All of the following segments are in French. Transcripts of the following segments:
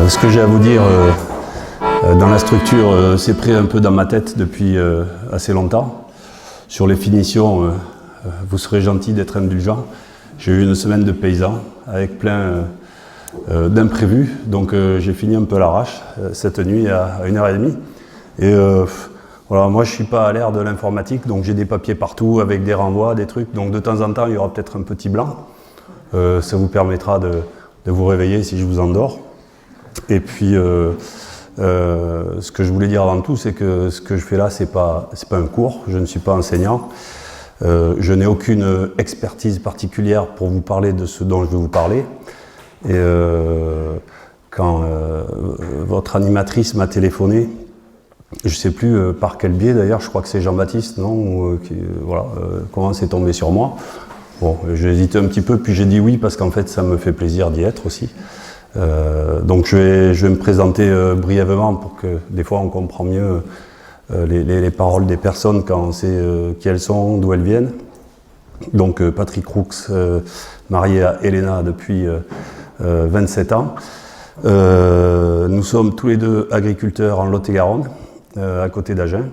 Ce que j'ai à vous dire dans la structure, c'est pris un peu dans ma tête depuis assez longtemps. Sur les finitions, vous serez gentil d'être indulgent. J'ai eu une semaine de paysan avec plein d'imprévus, donc j'ai fini un peu à l'arrache cette nuit à 1h30. Et voilà, moi je ne suis pas à l'ère de l'informatique, donc j'ai des papiers partout avec des renvois, des trucs. Donc de temps en temps, il y aura peut-être un petit blanc. Ça vous permettra de vous réveiller si je vous endors. Et puis, ce que je voulais dire avant tout, c'est que ce que je fais là, c'est pas un cours, je ne suis pas enseignant. Je n'ai aucune expertise particulière pour vous parler de ce dont je vais vous parler. Et quand votre animatrice m'a téléphoné, je ne sais plus par quel biais d'ailleurs, je crois que c'est Jean-Baptiste, non, voilà, comment c'est tombé sur moi. Bon, j'ai hésité un petit peu, puis j'ai dit oui parce qu'en fait ça me fait plaisir d'y être aussi. Donc je vais me présenter brièvement pour que des fois on comprend mieux les paroles des personnes quand on sait qui elles sont, d'où elles viennent. Donc Patrick Roux, marié à Elena depuis 27 ans. Nous sommes tous les deux agriculteurs en Lot-et-Garonne, à côté d'Agen.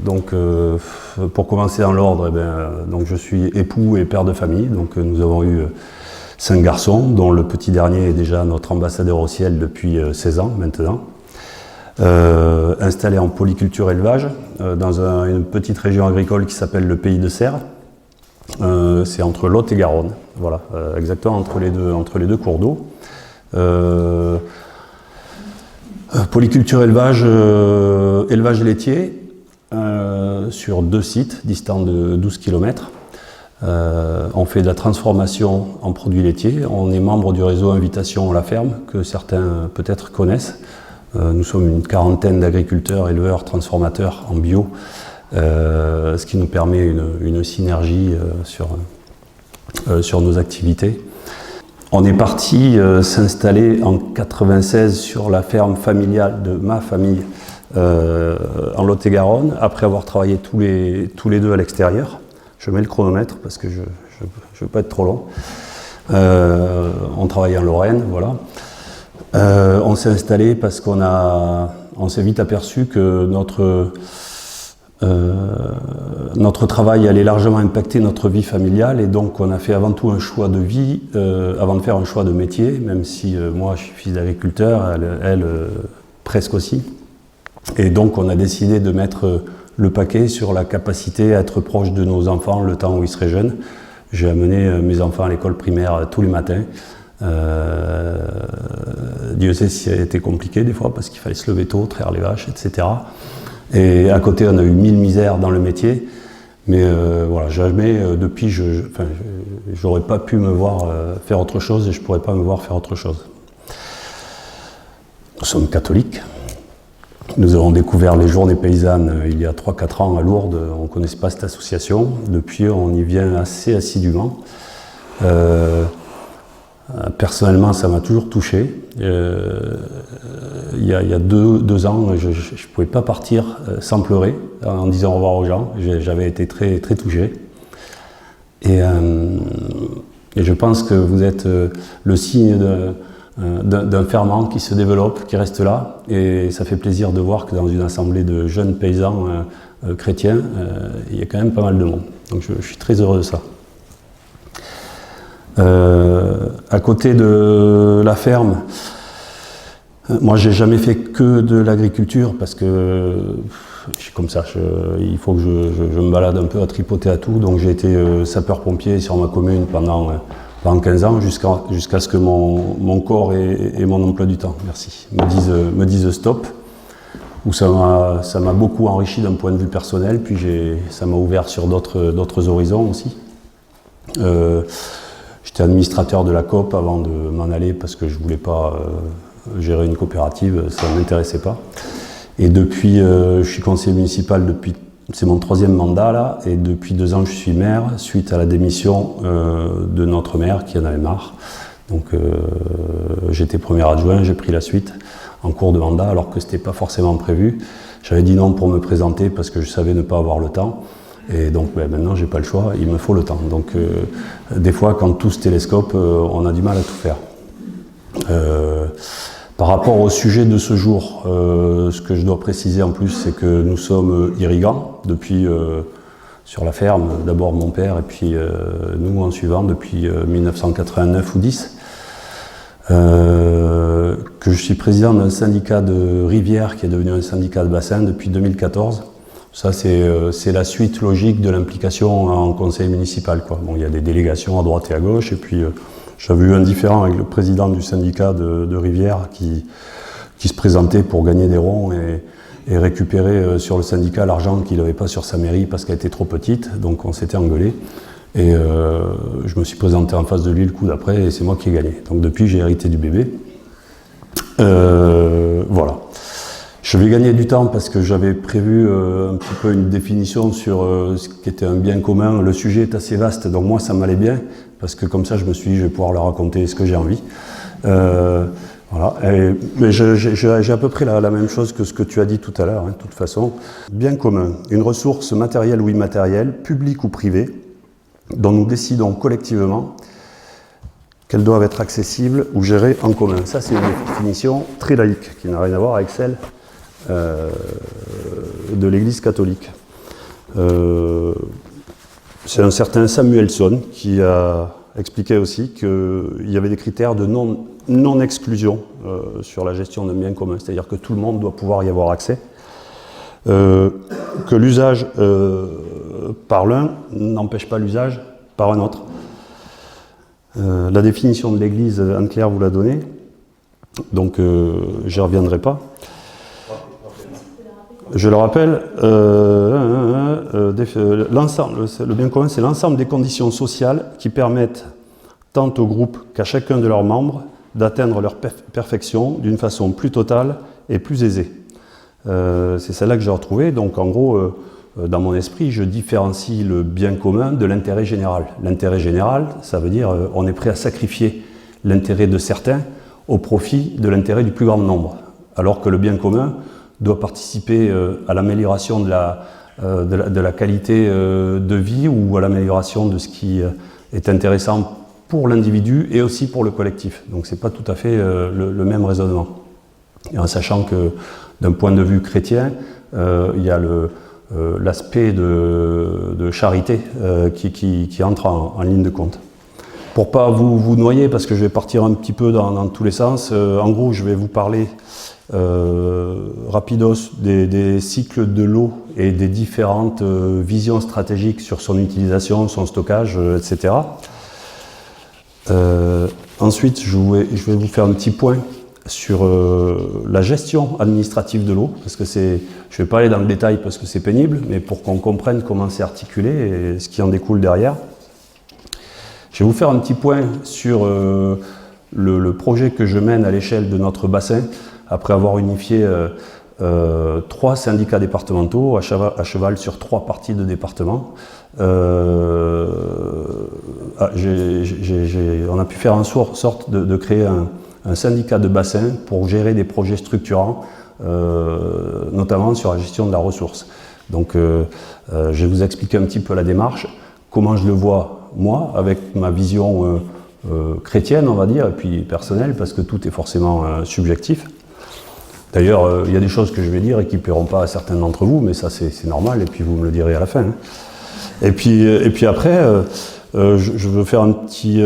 Donc pour commencer dans l'ordre, donc je suis époux et père de famille, donc nous avons eu 5 garçons, dont le petit dernier est déjà notre ambassadeur au ciel depuis 16 ans maintenant. Installé en polyculture élevage, dans une petite région agricole qui s'appelle le Pays de Serres. C'est entre Lot et Garonne, voilà, exactement entre les deux cours d'eau. Polyculture élevage, élevage laitier, sur 2 sites distants de 12 km. On fait de la transformation en produits laitiers. On est membre du réseau Invitation à la ferme, que certains peut-être connaissent. Nous sommes une quarantaine d'agriculteurs, éleveurs, transformateurs en bio, ce qui nous permet une synergie sur nos activités. On est parti s'installer en 96 sur la ferme familiale de ma famille en Lot-et-Garonne, après avoir travaillé tous les deux à l'extérieur. Je mets le chronomètre parce que je ne veux pas être trop long. On travaille en Lorraine, voilà. On s'est installé parce on s'est vite aperçu que notre travail allait largement impacter notre vie familiale, et donc on a fait avant tout un choix de vie avant de faire un choix de métier, même si moi je suis fils d'agriculteur, elle presque aussi. Et donc on a décidé de mettre le paquet sur la capacité à être proche de nos enfants le temps où ils seraient jeunes. J'ai amené mes enfants à l'école primaire tous les matins. Dieu sait si ça a été compliqué des fois parce qu'il fallait se lever tôt, traire les vaches, etc. Et à côté, on a eu 1000 misères dans le métier. Mais voilà, jamais, depuis, j'aurais pas pu me voir faire autre chose et je pourrais pas me voir faire autre chose. Nous sommes catholiques. Nous avons découvert les Journées paysannes il y a 3-4 ans à Lourdes. On ne connaissait pas cette association. Depuis, on y vient assez assidûment. Personnellement, ça m'a toujours touché. Il y a deux ans, je ne pouvais pas partir sans pleurer, en disant au revoir aux gens. J'avais été très, très touché. Et je pense que vous êtes le signe d'un ferment qui se développe, qui reste là. Et ça fait plaisir de voir que dans une assemblée de jeunes paysans chrétiens, il y a quand même pas mal de monde. Donc je suis très heureux de ça. À côté de la ferme, moi j'ai jamais fait que de l'agriculture parce que je suis comme ça, il faut que je me balade un peu à tripoter à tout. Donc j'ai été sapeur-pompier sur ma commune pendant 15 ans jusqu'à ce que mon corps et mon emploi du temps, merci, me disent stop. Où ça m'a beaucoup enrichi d'un point de vue personnel, puis ça m'a ouvert sur d'autres horizons aussi. J'étais administrateur de la coop avant de m'en aller parce que je ne voulais pas gérer une coopérative, ça ne m'intéressait pas. Et depuis, je suis conseiller municipal depuis, c'est mon 3e mandat là, et depuis 2 ans je suis maire suite à la démission de notre maire qui en avait marre. Donc j'étais premier adjoint, j'ai pris la suite en cours de mandat alors que ce n'était pas forcément prévu. J'avais dit non pour me présenter parce que je savais ne pas avoir le temps. Et donc maintenant, j'ai pas le choix, il me faut le temps. Donc des fois, quand tout se télescope, on a du mal à tout faire. Par rapport au sujet de ce jour, ce que je dois préciser en plus, c'est que nous sommes irrigants depuis, sur la ferme, d'abord mon père et puis nous en suivant depuis 1989 ou 10. Que je suis président d'un syndicat de rivière qui est devenu un syndicat de bassin depuis 2014. Ça, c'est la suite logique de l'implication en conseil municipal, quoi. Bon, il y a des délégations à droite et à gauche, et puis j'avais eu un différend avec le président du syndicat de rivière qui se présentait pour gagner des ronds et récupérer sur le syndicat l'argent qu'il n'avait pas sur sa mairie parce qu'elle était trop petite, donc on s'était engueulé. Et je me suis présenté en face de lui le coup d'après et c'est moi qui ai gagné. Donc depuis, j'ai hérité du bébé. Voilà. Je vais gagner du temps parce que j'avais prévu un petit peu une définition sur ce qui était un bien commun. Le sujet est assez vaste, donc moi ça m'allait bien parce que comme ça je me suis dit je vais pouvoir leur raconter ce que j'ai envie. Voilà. Mais j'ai à peu près la même chose que ce que tu as dit tout à l'heure, hein, de toute façon. Bien commun, une ressource matérielle ou immatérielle, publique ou privée, dont nous décidons collectivement qu'elles doivent être accessibles ou gérées en commun. Ça, c'est une définition très laïque, qui n'a rien à voir avec celle de l'Église catholique. C'est un certain Samuelson qui a expliqué aussi qu'il y avait des critères de non-exclusion sur la gestion d'un bien commun, c'est-à-dire que tout le monde doit pouvoir y avoir accès, que l'usage par l'un n'empêche pas l'usage par un autre. La définition de l'Église, Anne-Claire vous l'a donnée, donc j'y reviendrai pas. Je le rappelle, le bien commun, c'est l'ensemble des conditions sociales qui permettent tant au groupe qu'à chacun de leurs membres d'atteindre leur perfection d'une façon plus totale et plus aisée. C'est celle-là que j'ai retrouvée. Donc en gros, dans mon esprit, je différencie le bien commun de l'intérêt général. L'intérêt général, ça veut dire on est prêt à sacrifier l'intérêt de certains au profit de l'intérêt du plus grand nombre. Alors que le bien commun doit participer à l'amélioration de la qualité de vie ou à l'amélioration de ce qui est intéressant pour l'individu et aussi pour le collectif. Donc c'est pas tout à fait le même raisonnement. Et en sachant que d'un point de vue chrétien, il y a l'aspect de charité qui entre en ligne de compte. Pour pas vous noyer, parce que je vais partir un petit peu dans tous les sens, en gros je vais vous parler rapidos des cycles de l'eau et des différentes visions stratégiques sur son utilisation, son stockage, etc. Ensuite, je vais vous faire un petit point sur la gestion administrative de l'eau, parce que je ne vais pas aller dans le détail parce que c'est pénible, mais pour qu'on comprenne comment c'est articulé et ce qui en découle derrière. Je vais vous faire un petit point sur le projet que je mène à l'échelle de notre bassin, après avoir unifié 3 syndicats départementaux à cheval sur 3 parties de département. On a pu faire en sorte de créer un syndicat de bassin pour gérer des projets structurants, notamment sur la gestion de la ressource. Donc je vais vous expliquer un petit peu la démarche, comment je le vois moi, avec ma vision chrétienne, on va dire, et puis personnelle, parce que tout est forcément subjectif. D'ailleurs, il y a des choses que je vais dire et qui ne plairont pas à certains d'entre vous, mais ça c'est normal, et puis vous me le direz à la fin. Hein. Et puis après, je veux faire un petit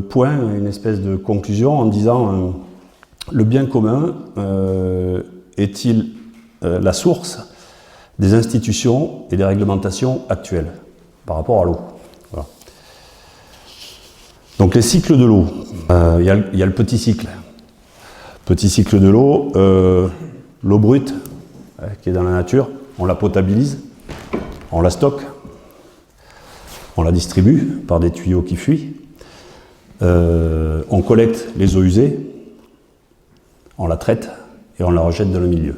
point, une espèce de conclusion en disant le bien commun est-il la source des institutions et des réglementations actuelles par rapport à l'eau. Voilà. Donc les cycles de l'eau, il y a le petit cycle. Petit cycle de l'eau, l'eau brute qui est dans la nature, on la potabilise, on la stocke, on la distribue par des tuyaux qui fuient, on collecte les eaux usées, on la traite et on la rejette dans le milieu.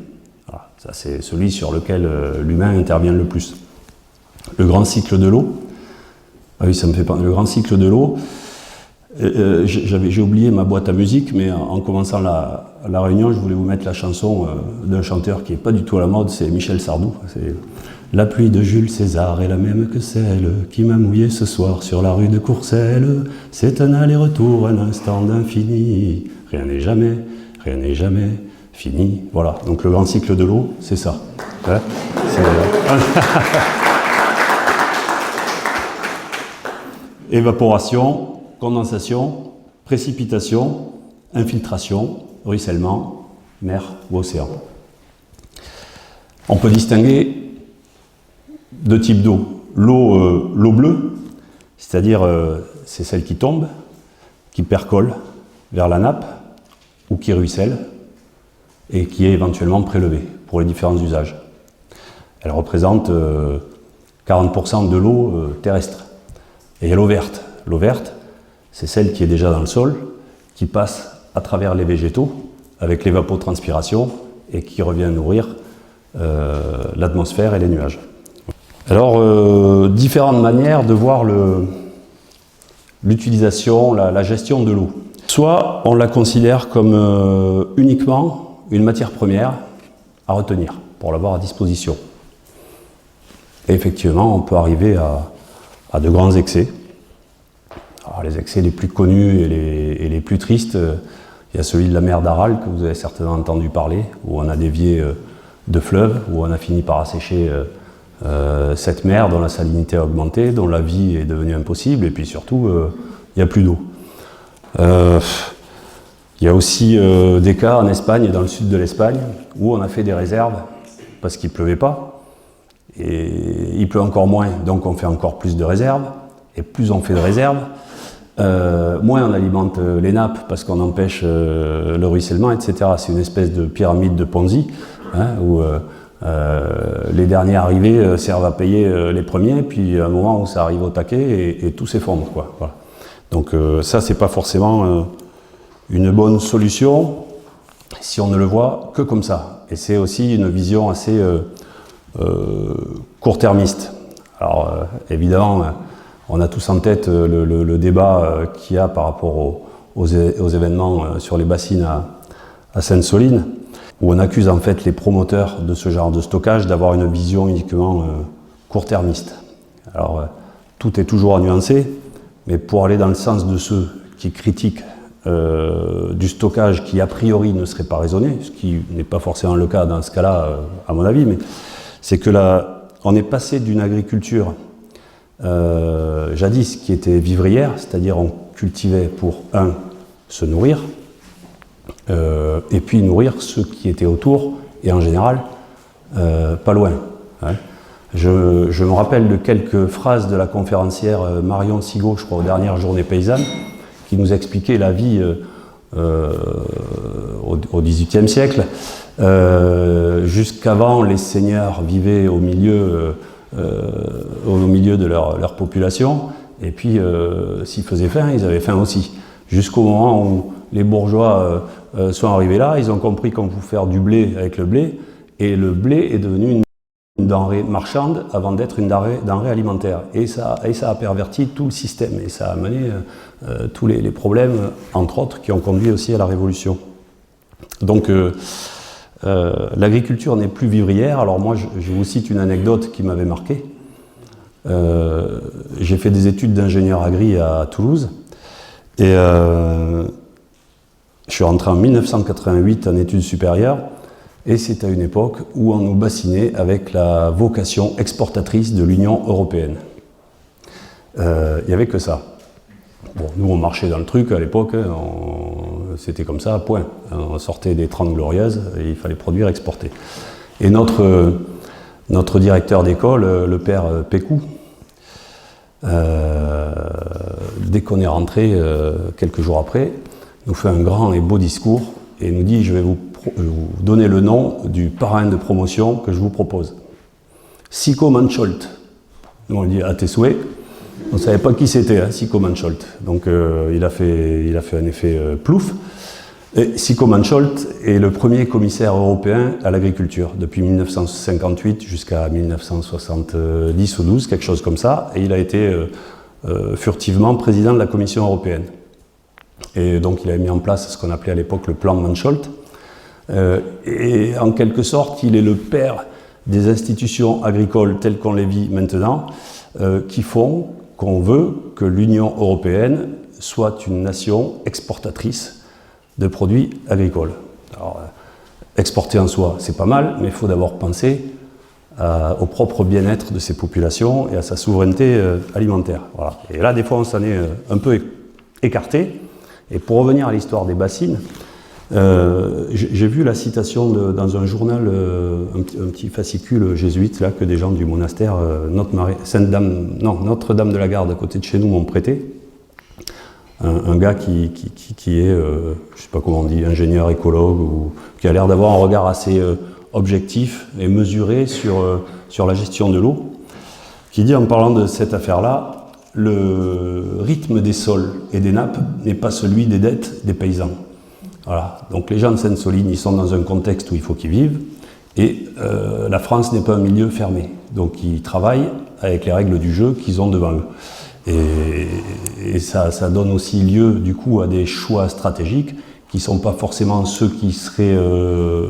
Voilà. Ça c'est celui sur lequel l'humain intervient le plus. Le grand cycle de l'eau, ah oui ça me fait penser, le grand cycle de l'eau, j'ai oublié ma boîte à musique, mais en commençant la réunion, je voulais vous mettre la chanson d'un chanteur qui n'est pas du tout à la mode, c'est Michel Sardou. La pluie de Jules César est la même que celle qui m'a mouillé ce soir sur la rue de Courcelles. C'est un aller-retour, un instant d'infini. Rien n'est jamais fini. Voilà, donc le grand cycle de l'eau, c'est ça. Hein, évaporation, condensation, précipitation, infiltration, ruissellement, mer ou océan. On peut distinguer deux types d'eau. L'eau bleue, c'est-à-dire c'est celle qui tombe, qui percole vers la nappe ou qui ruisselle et qui est éventuellement prélevée pour les différents usages. Elle représente 40% de l'eau terrestre. Et il y a l'eau verte. L'eau verte, c'est celle qui est déjà dans le sol, qui passe à travers les végétaux avec l'évapotranspiration et qui revient nourrir l'atmosphère et les nuages. Alors, différentes manières de voir l'utilisation, la gestion de l'eau. Soit on la considère comme uniquement une matière première à retenir pour l'avoir à disposition. Et effectivement, on peut arriver à de grands excès. Alors, les excès les plus connus et les plus tristes, il y a celui de la mer d'Aral que vous avez certainement entendu parler, où on a dévié de fleuves, où on a fini par assécher cette mer dont la salinité a augmenté, dont la vie est devenue impossible, et puis surtout, il n'y a plus d'eau. Il y a aussi des cas en Espagne et dans le sud de l'Espagne où on a fait des réserves parce qu'il ne pleuvait pas, et il pleut encore moins, donc on fait encore plus de réserves, et plus on fait de réserves, moins on alimente les nappes parce qu'on empêche le ruissellement, etc. C'est une espèce de pyramide de Ponzi, hein, où les derniers arrivés servent à payer les premiers, puis à un moment où ça arrive au taquet et tout s'effondre, quoi. Voilà. Donc ça, c'est pas forcément une bonne solution si on ne le voit que comme ça. Et c'est aussi une vision assez court-termiste. Alors évidemment, on a tous en tête le débat qu'il y a par rapport aux événements sur les bassines à Sainte-Soline, où on accuse en fait les promoteurs de ce genre de stockage d'avoir une vision uniquement court-termiste. Alors tout est toujours à nuancer, mais pour aller dans le sens de ceux qui critiquent du stockage qui a priori ne serait pas raisonné, ce qui n'est pas forcément le cas dans ce cas-là à mon avis, mais c'est que là, on est passé d'une agriculture jadis qui était vivrière, c'est-à-dire on cultivait pour se nourrir, et puis nourrir ceux qui étaient autour, et en général, pas loin. Hein. Je me rappelle de quelques phrases de la conférencière Marion Sigaud, je crois, aux dernières journées paysannes, qui nous expliquait la vie au XVIIIe siècle. Jusqu'avant, les seigneurs vivaient au milieu de leur population, et puis s'ils faisaient faim, ils avaient faim aussi. Jusqu'au moment où les bourgeois sont arrivés là, ils ont compris qu'on pouvait faire du blé avec le blé, et le blé est devenu une denrée marchande avant d'être une denrée alimentaire. Et ça a perverti tout le système, et ça a amené tous les problèmes, entre autres, qui ont conduit aussi à la Révolution. Donc l'agriculture n'est plus vivrière. Alors moi, je vous cite une anecdote qui m'avait marqué. J'ai fait des études d'ingénieur agri à Toulouse, et je suis rentré en 1988 en études supérieures, et c'est à une époque où on nous bassinait avec la vocation exportatrice de l'Union européenne. Il n'y avait que ça. Bon, nous on marchait dans le truc à l'époque, c'était comme ça, point. On sortait des 30 glorieuses et il fallait produire, exporter. Et notre directeur d'école, le père Pécou, dès qu'on est rentré quelques jours après, nous fait un grand et beau discours et nous dit: je vais vous donner le nom du parrain de promotion que je vous propose. Sicko Mansholt. Nous on dit à tes souhaits. On ne savait pas qui c'était, hein, Sicko Mansholt. Donc il a fait un effet plouf. Et Sicko Mansholt est le premier commissaire européen à l'agriculture depuis 1958 jusqu'à 1970 ou 12, quelque chose comme ça. Et il a été furtivement président de la Commission européenne. Et donc il a mis en place ce qu'on appelait à l'époque le plan Mansholt. Et en quelque sorte, il est le père des institutions agricoles telles qu'on les vit maintenant, qui font qu'on veut que l'Union européenne soit une nation exportatrice de produits agricoles. Alors, exporter en soi, c'est pas mal, mais il faut d'abord penser au propre bien-être de ces populations et à sa souveraineté alimentaire. Voilà. Et là, des fois, on s'en est un peu écarté. Et pour revenir à l'histoire des bassines, j'ai vu la citation dans un journal, un petit fascicule jésuite là, que des gens du monastère Notre-Dame de la Garde à côté de chez nous m'ont prêté. Un gars qui est, je ne sais pas comment on dit, ingénieur écologue, ou qui a l'air d'avoir un regard assez objectif et mesuré sur la gestion de l'eau, qui dit en parlant de cette affaire-là, le rythme des sols et des nappes n'est pas celui des dettes des paysans. Voilà. Donc les gens de Sainte-Soline, ils sont dans un contexte où il faut qu'ils vivent, et la France n'est pas un milieu fermé. Donc ils travaillent avec les règles du jeu qu'ils ont devant eux. Et ça donne aussi lieu du coup à des choix stratégiques qui ne sont pas forcément ceux qui seraient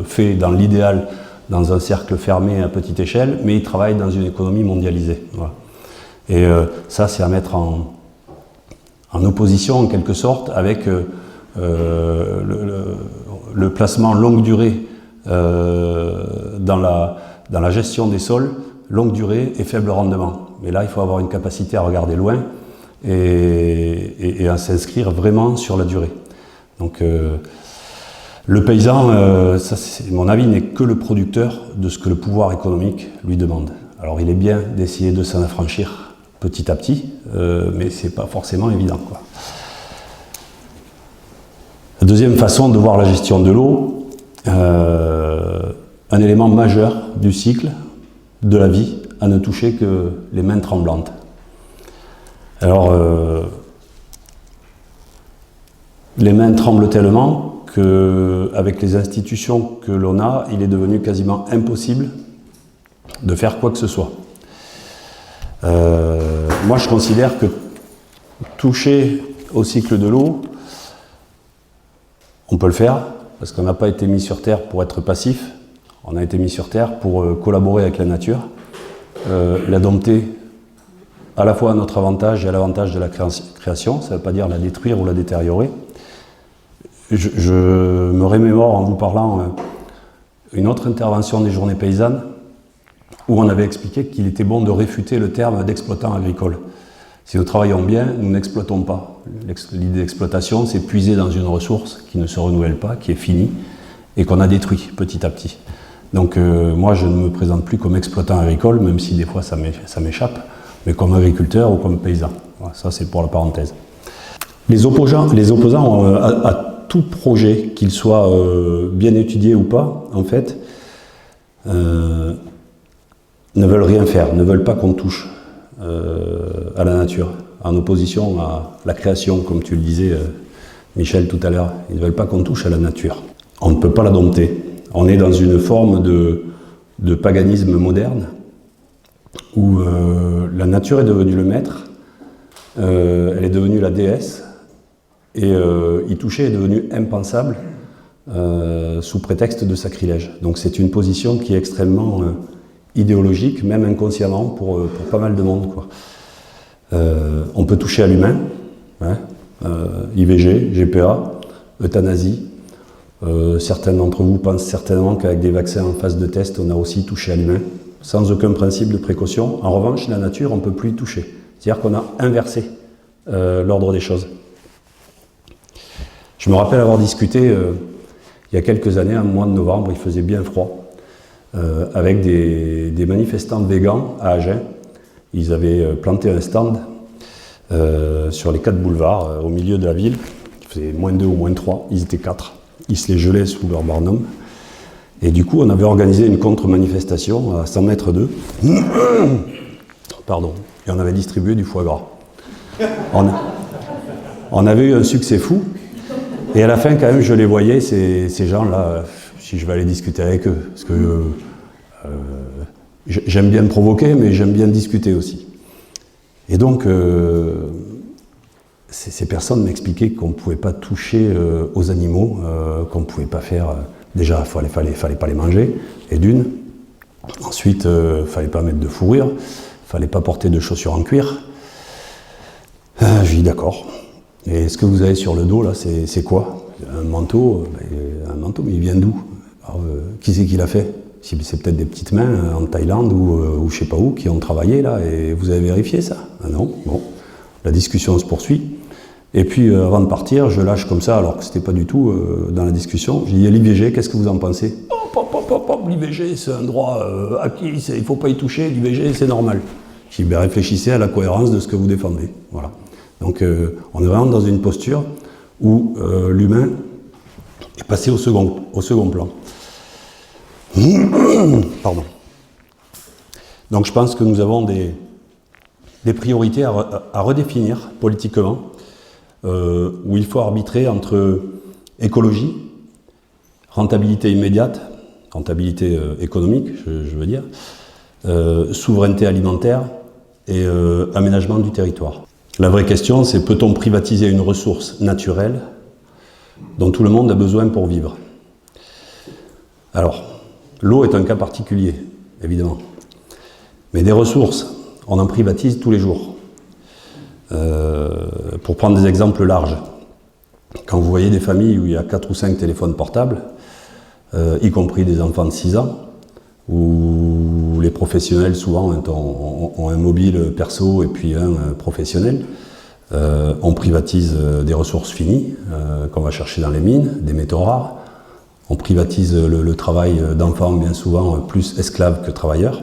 faits dans l'idéal dans un cercle fermé à petite échelle, mais ils travaillent dans une économie mondialisée. Voilà. Et ça, c'est à mettre en opposition en quelque sorte avec le placement longue durée dans la gestion des sols, longue durée et faible rendement. Mais là, il faut avoir une capacité à regarder loin et à s'inscrire vraiment sur la durée. Donc, le paysan, ça, mon avis, n'est que le producteur de ce que le pouvoir économique lui demande. Alors, il est bien d'essayer de s'en affranchir petit à petit, mais c'est pas forcément évident, quoi. La deuxième façon de voir la gestion de l'eau, un élément majeur du cycle de la vie, à ne toucher que les mains tremblantes. Alors, les mains tremblent tellement qu'avec les institutions que l'on a, il est devenu quasiment impossible de faire quoi que ce soit. Moi, je considère que toucher au cycle de l'eau, on peut le faire, parce qu'on n'a pas été mis sur Terre pour être passif, on a été mis sur Terre pour collaborer avec la nature, la dompter à la fois à notre avantage et à l'avantage de la création, ça ne veut pas dire la détruire ou la détériorer. Je me remémore en vous parlant une autre intervention des Journées paysannes où on avait expliqué qu'il était bon de réfuter le terme d'exploitant agricole. Si nous travaillons bien, nous n'exploitons pas. L'idée d'exploitation, c'est puiser dans une ressource qui ne se renouvelle pas, qui est finie et qu'on a détruit petit à petit. Donc moi, je ne me présente plus comme exploitant agricole, même si des fois ça m'échappe, mais comme agriculteur ou comme paysan. Voilà, ça, c'est pour la parenthèse. Les opposants à tout projet, qu'il soit bien étudié ou pas, en fait, ne veulent rien faire, ne veulent pas qu'on touche à la nature, en opposition à la création, comme tu le disais, Michel, tout à l'heure. Ils ne veulent pas qu'on touche à la nature. On ne peut pas la dompter. On est dans une forme de paganisme moderne, où la nature est devenue le maître, elle est devenue la déesse, et y toucher est devenu impensable sous prétexte de sacrilège. Donc c'est une position qui est extrêmement idéologique, même inconsciemment, pour pas mal de monde, quoi. On peut toucher à l'humain, hein, IVG, GPA, euthanasie. Certains d'entre vous pensent certainement qu'avec des vaccins en phase de test, on a aussi touché à l'humain, sans aucun principe de précaution. En revanche, la nature, on ne peut plus y toucher. C'est-à-dire qu'on a inversé l'ordre des choses. Je me rappelle avoir discuté, il y a quelques années, un mois de novembre, il faisait bien froid, avec des manifestants végans à Agen. Ils avaient planté un stand sur les 4 boulevards, au milieu de la ville. Il faisait -2 ou -3, ils étaient 4. Ils se les gelaient sous leur barnum. Et du coup, on avait organisé une contre-manifestation à 100 mètres d'eux. Pardon. Et on avait distribué du foie gras. On avait eu un succès fou. Et à la fin, quand même, je les voyais, ces gens-là, si je vais aller discuter avec eux. Parce que j'aime bien me provoquer, mais j'aime bien discuter aussi. Et donc, ces personnes m'expliquaient qu'on ne pouvait pas toucher aux animaux, qu'on ne pouvait pas faire... déjà, il ne fallait pas les manger, et d'une. Ensuite, fallait pas mettre de fourrure, fallait pas porter de chaussures en cuir. Je dis d'accord. Et ce que vous avez sur le dos là, c'est quoi? Un manteau, mais il vient d'où? Qui c'est qui l'a fait? C'est peut-être des petites mains en Thaïlande ou je sais pas où qui ont travaillé là, et vous avez vérifié ça? Ah non. Bon, la discussion se poursuit. Et puis avant de partir, je lâche comme ça, alors que c'était pas du tout dans la discussion. Je dis l'IVG, qu'est-ce que vous en pensez? L'IVG c'est un droit acquis, il faut pas y toucher, l'IVG c'est normal. Je dis réfléchissez à la cohérence de ce que vous défendez. Voilà. Donc on est vraiment dans une posture où l'humain est passé au second plan. Pardon. Donc je pense que nous avons des priorités à redéfinir politiquement, où il faut arbitrer entre écologie, rentabilité immédiate, rentabilité économique, je veux dire, souveraineté alimentaire et aménagement du territoire. La vraie question, c'est peut-on privatiser une ressource naturelle dont tout le monde a besoin pour vivre? Alors, l'eau est un cas particulier, évidemment. Mais des ressources, on en privatise tous les jours. Pour prendre des exemples larges, quand vous voyez des familles où il y a 4 ou 5 téléphones portables, y compris des enfants de 6 ans, où les professionnels souvent ont un mobile perso et puis un professionnel, on privatise des ressources finies qu'on va chercher dans les mines, des métaux rares, on privatise le travail d'enfants bien souvent plus esclaves que travailleurs.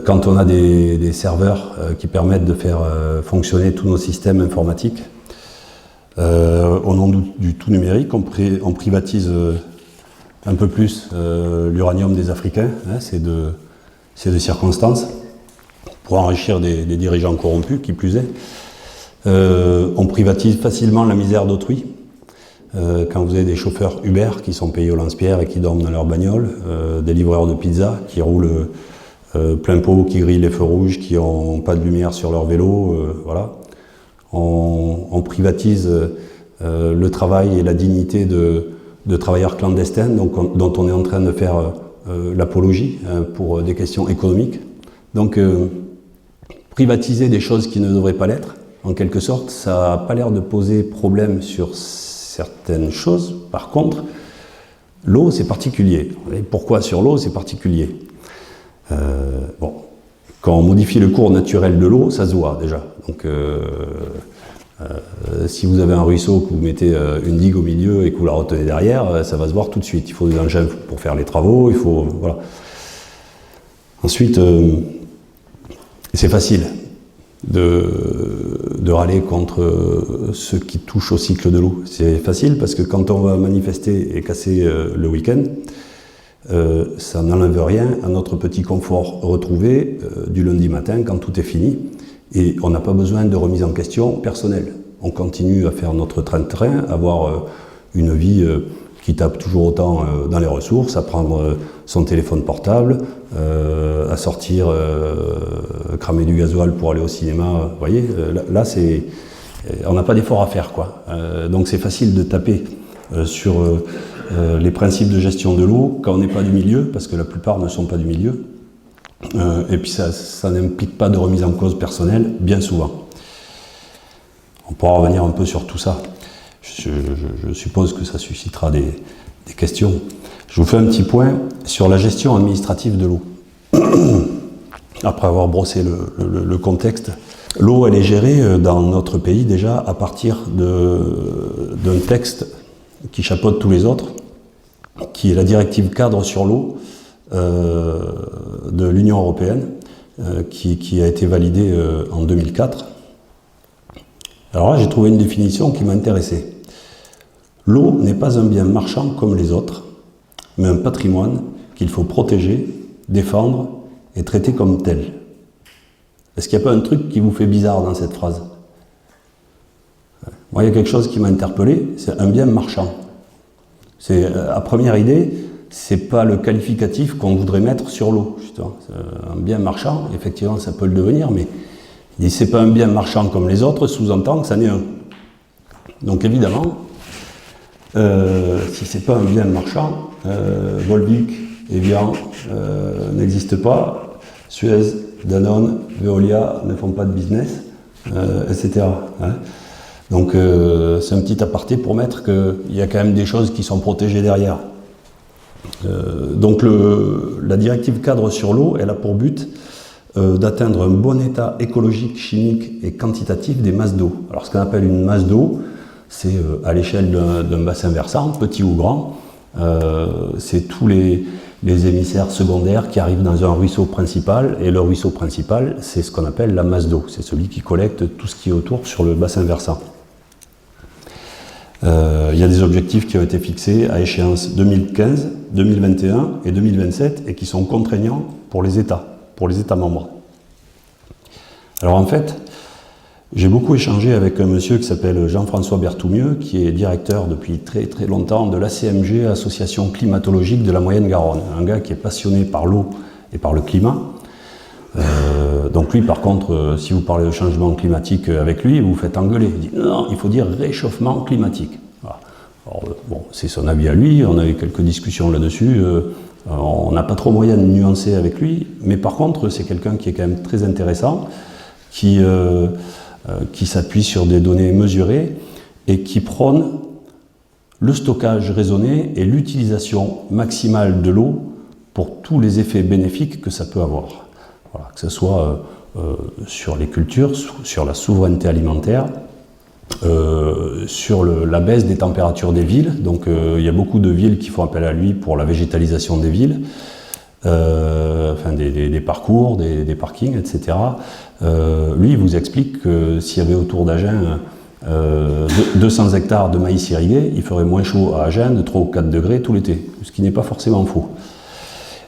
Quand on a des serveurs qui permettent de faire fonctionner tous nos systèmes informatiques, au nom du tout numérique, on privatise un peu plus l'uranium des Africains, hein, c'est de circonstance, pour enrichir des dirigeants corrompus, qui plus est. On privatise facilement la misère d'autrui. Quand vous avez des chauffeurs Uber qui sont payés au lance-pierre et qui dorment dans leur bagnole, des livreurs de pizza qui roulent plein pot, qui grillent les feux rouges, qui n'ont pas de lumière sur leur vélo, voilà. On privatise le travail et la dignité de travailleurs clandestins, donc, dont on est en train de faire l'apologie pour des questions économiques. Donc, privatiser des choses qui ne devraient pas l'être, en quelque sorte, ça n'a pas l'air de poser problème sur certaines choses. Par contre, l'eau, c'est particulier. Et pourquoi sur l'eau, c'est particulier? Bon, quand on modifie le cours naturel de l'eau, ça se voit déjà. Donc, si vous avez un ruisseau, que vous mettez une digue au milieu et que vous la retenez derrière, ça va se voir tout de suite. Il faut des engins pour faire les travaux, il faut... Voilà. Ensuite, c'est facile de râler contre ceux qui touchent au cycle de l'eau. C'est facile parce que quand on va manifester et casser le week-end, ça n'enlève rien à notre petit confort retrouvé du lundi matin quand tout est fini. Et on n'a pas besoin de remise en question personnelle. On continue à faire notre train-train, avoir une vie qui tape toujours autant dans les ressources, à prendre son téléphone portable, à sortir, cramer du gasoil pour aller au cinéma. Vous voyez, là on n'a pas d'effort à faire, quoi. Donc c'est facile de taper sur les principes de gestion de l'eau quand on n'est pas du milieu, parce que la plupart ne sont pas du milieu. Et puis ça n'implique pas de remise en cause personnelle, bien souvent. On pourra revenir un peu sur tout ça. Je suppose que ça suscitera des questions. Je vous fais un petit point sur la gestion administrative de l'eau. Après avoir brossé le contexte, l'eau, elle est gérée dans notre pays déjà à partir d'un texte qui chapeaute tous les autres, qui est la directive cadre sur l'eau de l'Union européenne, qui a été validée en 2004. Alors là, j'ai trouvé une définition qui m'a intéressé. L'eau n'est pas un bien marchand comme les autres, mais un patrimoine qu'il faut protéger, défendre et traiter comme tel. Est-ce qu'il n'y a pas un truc qui vous fait bizarre dans cette phrase? Moi, il y a quelque chose qui m'a interpellé, c'est un bien marchand. C'est, à première idée, c'est pas le qualificatif qu'on voudrait mettre sur l'eau. Un bien marchand, effectivement, ça peut le devenir, mais il dit c'est pas un bien marchand comme les autres, sous-entend que ça n'est un. Donc évidemment, si c'est pas un bien marchand, Volvic Evian n'existe pas, Suez, Danone, Veolia ne font pas de business, etc. Hein. Donc c'est un petit aparté pour mettre qu'il y a quand même des choses qui sont protégées derrière. Donc la directive cadre sur l'eau, elle a pour but d'atteindre un bon état écologique, chimique et quantitatif des masses d'eau. Alors ce qu'on appelle une masse d'eau, c'est à l'échelle d'un bassin versant, petit ou grand, c'est tous les émissaires secondaires qui arrivent dans un ruisseau principal, et le ruisseau principal, c'est ce qu'on appelle la masse d'eau, c'est celui qui collecte tout ce qui est autour sur le bassin versant. Il y a des objectifs qui ont été fixés à échéance 2015, 2021 et 2027 et qui sont contraignants pour les États membres. Alors en fait, j'ai beaucoup échangé avec un monsieur qui s'appelle Jean-François Berthoumieux, qui est directeur depuis très très longtemps de l'ACMG, Association climatologique de la Moyenne-Garonne. Un gars qui est passionné par l'eau et par le climat. Donc lui, par contre, si vous parlez de changement climatique avec lui, vous vous faites engueuler. Il dit non, il faut dire réchauffement climatique. Voilà. Alors, bon, c'est son avis à lui, on a eu quelques discussions là-dessus. On n'a pas trop moyen de nuancer avec lui, mais par contre, c'est quelqu'un qui est quand même très intéressant, qui s'appuie sur des données mesurées et qui prône le stockage raisonné et l'utilisation maximale de l'eau pour tous les effets bénéfiques que ça peut avoir. Voilà, que ce soit sur les cultures, sur la souveraineté alimentaire, sur la baisse des températures des villes. Donc il y a beaucoup de villes qui font appel à lui pour la végétalisation des villes, enfin des parcours, des parkings, etc. Lui, il vous explique que s'il y avait autour d'Agen 200 hectares de maïs irrigué, il ferait moins chaud à Agen de 3 ou 4 degrés tout l'été, ce qui n'est pas forcément faux.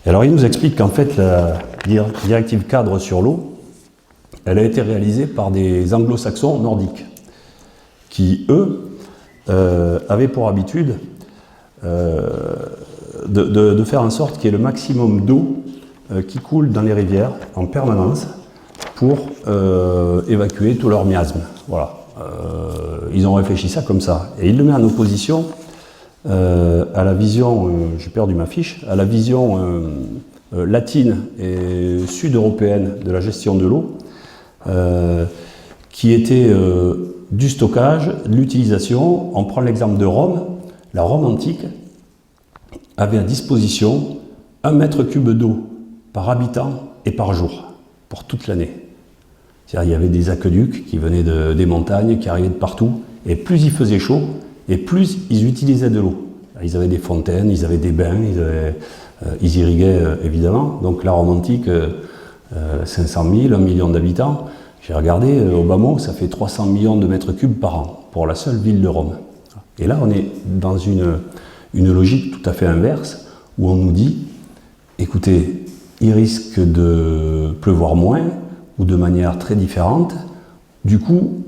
Et alors il nous explique qu'en fait la directive cadre sur l'eau, elle a été réalisée par des anglo-saxons nordiques, qui eux avaient pour habitude de faire en sorte qu'il y ait le maximum d'eau qui coule dans les rivières en permanence pour évacuer tout leur miasme. Voilà. Ils ont réfléchi ça comme ça. Et il le met en opposition à la vision, j'ai perdu ma fiche, à la vision latine et sud-européenne de la gestion de l'eau, qui était du stockage, de l'utilisation. On prend l'exemple de Rome. La Rome antique avait à disposition 1 mètre cube d'eau par habitant et par jour, pour toute l'année. C'est-à-dire, il y avait des aqueducs qui venaient des montagnes, qui arrivaient de partout, et plus il faisait chaud, et plus ils utilisaient de l'eau. Ils avaient des fontaines, ils avaient des bains, ils irriguaient évidemment. Donc la Rome antique, 500 000, 1 million d'habitants. J'ai regardé, au bas mot, ça fait 300 millions de mètres cubes par an, pour la seule ville de Rome. Et là, on est dans une logique tout à fait inverse, où on nous dit, écoutez, il risque de pleuvoir moins, ou de manière très différente. Du coup,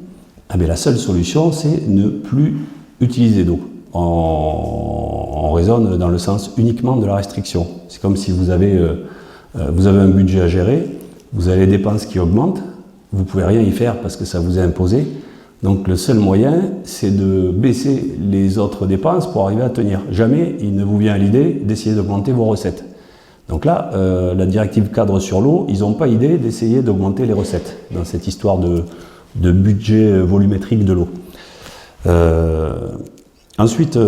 la seule solution, c'est ne plus utiliser d'eau. On raisonne dans le sens uniquement de la restriction. C'est comme si vous avez un budget à gérer, vous avez les dépenses qui augmentent, vous ne pouvez rien y faire parce que ça vous est imposé. Donc le seul moyen, c'est de baisser les autres dépenses pour arriver à tenir. Jamais il ne vous vient à l'idée d'essayer d'augmenter vos recettes. Donc là, la directive cadre sur l'eau, ils n'ont pas idée d'essayer d'augmenter les recettes dans cette histoire de budget volumétrique de l'eau. Ensuite,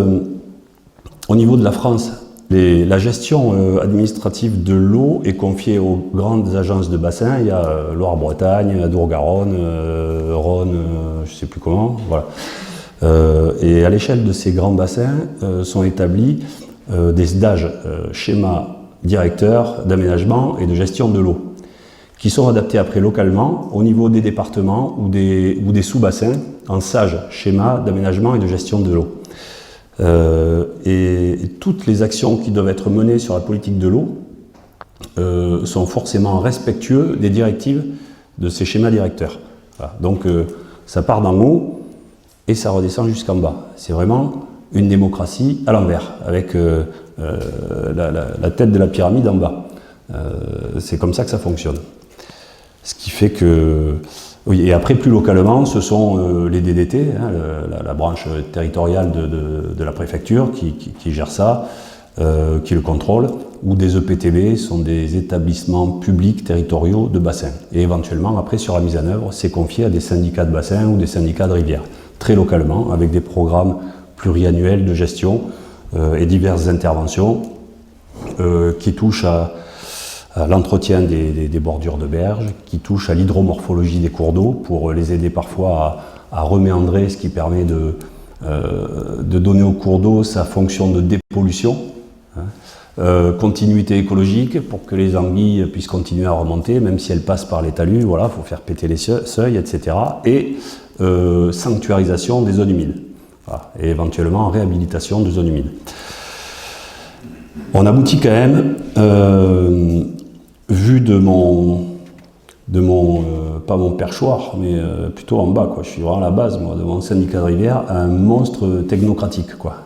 au niveau de la France, la gestion administrative de l'eau est confiée aux grandes agences de bassin. Il y a Loire-Bretagne, Adour-Garonne, Rhône, je ne sais plus comment. Voilà. Et à l'échelle de ces grands bassins sont établis des SDAGE, schémas directeurs d'aménagement et de gestion de l'eau, qui sont adaptés après localement au niveau des départements ou des sous-bassins en SAGE, schéma d'aménagement et de gestion de l'eau. Et toutes les actions qui doivent être menées sur la politique de l'eau sont forcément respectueux des directives de ces schémas directeurs. Voilà. Donc ça part d'en haut et ça redescend jusqu'en bas. C'est vraiment une démocratie à l'envers, avec la tête de la pyramide en bas. C'est comme ça que ça fonctionne. Ce qui fait que... Oui, et après, plus localement, ce sont les DDT, hein, la branche territoriale de la préfecture qui gère ça. qui le contrôlent, ou des EPTB, sont des établissements publics territoriaux de bassin. Et éventuellement, après, sur la mise en œuvre, c'est confié à des syndicats de bassin ou des syndicats de rivière, très localement, avec des programmes pluriannuels de gestion et diverses interventions qui touchent à l'entretien des bordures de berges, qui touchent à l'hydromorphologie des cours d'eau, pour les aider parfois à reméandrer, ce qui permet de donner au cours d'eau sa fonction de dépollution. Continuité écologique pour que les anguilles puissent continuer à remonter, même si elles passent par les talus, voilà, il faut faire péter les seuils, etc. Et sanctuarisation des zones humides, voilà, et éventuellement réhabilitation de zones humides. On aboutit quand même, vu de mon pas mon perchoir, mais plutôt en bas, quoi. Je suis vraiment à la base, moi, de mon syndicat de rivière, un monstre technocratique, quoi.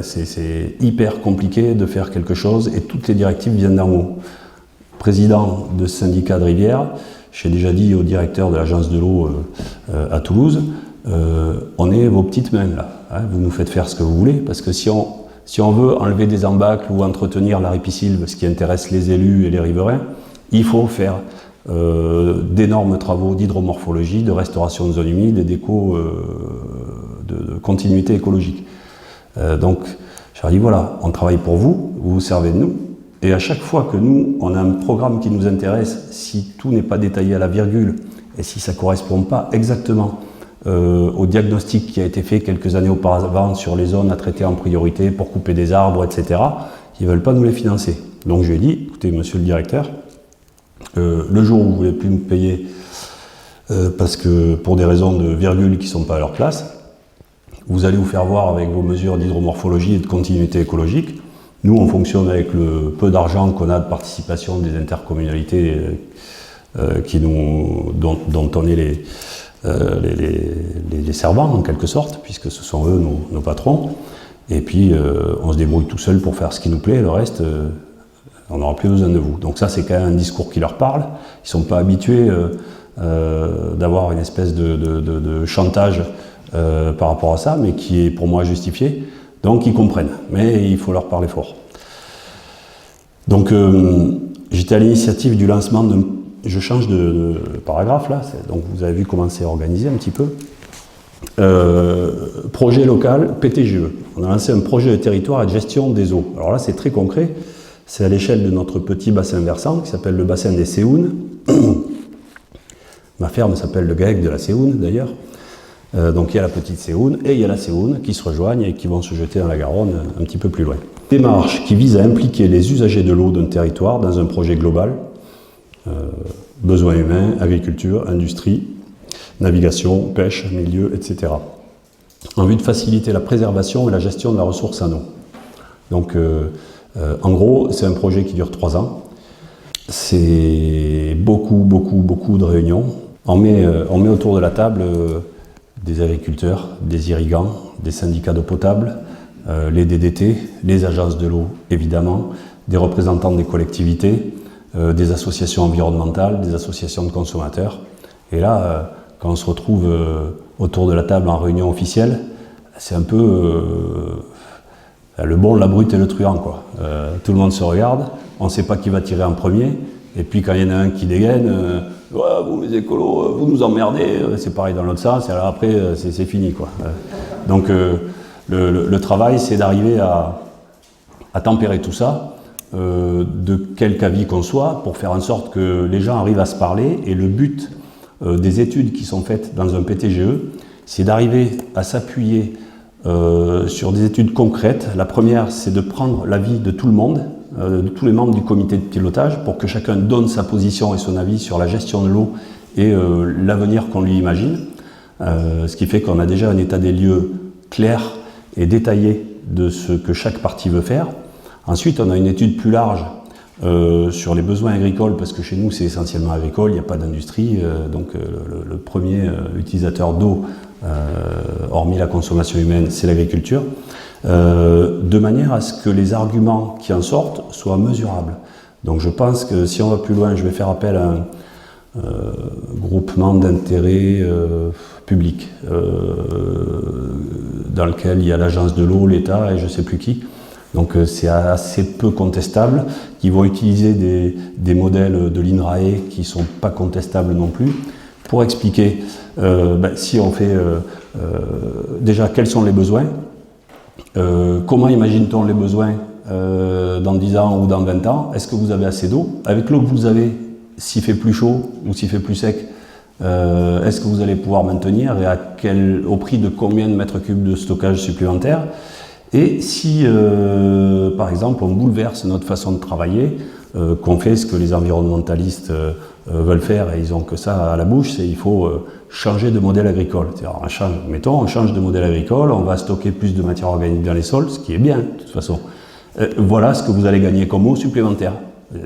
C'est hyper compliqué de faire quelque chose et toutes les directives viennent d'en haut. Président de syndicat de rivière, j'ai déjà dit au directeur de l'agence de l'eau à Toulouse, on est vos petites mains là, hein, vous nous faites faire ce que vous voulez, parce que si on veut enlever des embâcles ou entretenir la ripisylve, ce qui intéresse les élus et les riverains, il faut faire d'énormes travaux d'hydromorphologie, de restauration de zones humides et de continuité écologique. Donc, je leur dis voilà, on travaille pour vous, vous vous servez de nous, et à chaque fois que nous, on a un programme qui nous intéresse, si tout n'est pas détaillé à la virgule, et si ça ne correspond pas exactement au diagnostic qui a été fait quelques années auparavant sur les zones à traiter en priorité pour couper des arbres, etc., ils ne veulent pas nous les financer. Donc je lui ai dit, écoutez, monsieur le directeur, le jour où vous ne voulez plus me payer parce que pour des raisons de virgule qui ne sont pas à leur place, vous allez vous faire voir avec vos mesures d'hydromorphologie et de continuité écologique. Nous, on fonctionne avec le peu d'argent qu'on a de participation des intercommunalités dont on est les servants, en quelque sorte, puisque ce sont eux nos patrons. Et puis, on se débrouille tout seul pour faire ce qui nous plaît, le reste, on n'aura plus besoin de vous. Donc ça, c'est quand même un discours qui leur parle. Ils ne sont pas habitués d'avoir une espèce de chantage par rapport à ça, mais qui est pour moi justifié. Donc ils comprennent, mais il faut leur parler fort. Donc j'étais à l'initiative du lancement de... Je change de paragraphe là, donc vous avez vu comment c'est organisé un petit peu. Projet local, PTGE. On a lancé un projet de territoire et de gestion des eaux. Alors là, c'est très concret. C'est à l'échelle de notre petit bassin versant qui s'appelle le bassin des Séounes. Ma ferme s'appelle le GAEC de la Séoune d'ailleurs. Donc il y a la petite Séoune et il y a la Séoune qui se rejoignent et qui vont se jeter dans la Garonne un petit peu plus loin. Démarche qui vise à impliquer les usagers de l'eau d'un territoire dans un projet global. Besoins humains, agriculture, industrie, navigation, pêche, milieu, etc. En vue de faciliter la préservation et la gestion de la ressource en eau. Donc en gros, c'est un projet qui dure 3 ans. C'est beaucoup de réunions. On met autour de la table des agriculteurs, des irrigants, des syndicats d'eau potable, les DDT, les agences de l'eau évidemment, des représentants des collectivités, des associations environnementales, des associations de consommateurs. Et là, quand on se retrouve autour de la table en réunion officielle, c'est un peu le bon, la brute et le truand, quoi. Tout le monde se regarde, on ne sait pas qui va tirer en premier, et puis quand il y en a un qui dégaine, ouais, vous les écolos, vous nous emmerdez, c'est pareil dans l'autre sens, et alors après c'est fini, quoi. Donc le travail, c'est d'arriver à tempérer tout ça, de quelque avis qu'on soit, pour faire en sorte que les gens arrivent à se parler, et le but des études qui sont faites dans un PTGE, c'est d'arriver à s'appuyer sur des études concrètes. La première, c'est de prendre l'avis de tout le monde, de tous les membres du comité de pilotage, pour que chacun donne sa position et son avis sur la gestion de l'eau et l'avenir qu'on lui imagine. Ce qui fait qu'on a déjà un état des lieux clair et détaillé de ce que chaque partie veut faire. Ensuite, on a une étude plus large sur les besoins agricoles, parce que chez nous, c'est essentiellement agricole, il n'y a pas d'industrie, donc le premier utilisateur d'eau, hormis la consommation humaine, c'est l'agriculture, de manière à ce que les arguments qui en sortent soient mesurables. Donc je pense que si on va plus loin, je vais faire appel à un groupement d'intérêt public, dans lequel il y a l'agence de l'eau, l'État et je ne sais plus qui, Donc c'est assez peu contestable, qui vont utiliser des modèles de l'INRAE qui ne sont pas contestables non plus. Pour expliquer, si on fait déjà quels sont les besoins, comment imagine-t-on les besoins dans 10 ans ou dans 20 ans? Est-ce que vous avez assez d'eau? Avec l'eau que vous avez, s'il fait plus chaud ou s'il fait plus sec, est-ce que vous allez pouvoir maintenir et au prix de combien de mètres cubes de stockage supplémentaire? Et si, par exemple, on bouleverse notre façon de travailler, qu'on fait ce que les environnementalistes veulent faire, et ils ont que ça à la bouche, c'est il faut changer de modèle agricole. On change de modèle agricole, on va stocker plus de matière organique dans les sols, ce qui est bien, de toute façon. Voilà ce que vous allez gagner comme eau supplémentaire.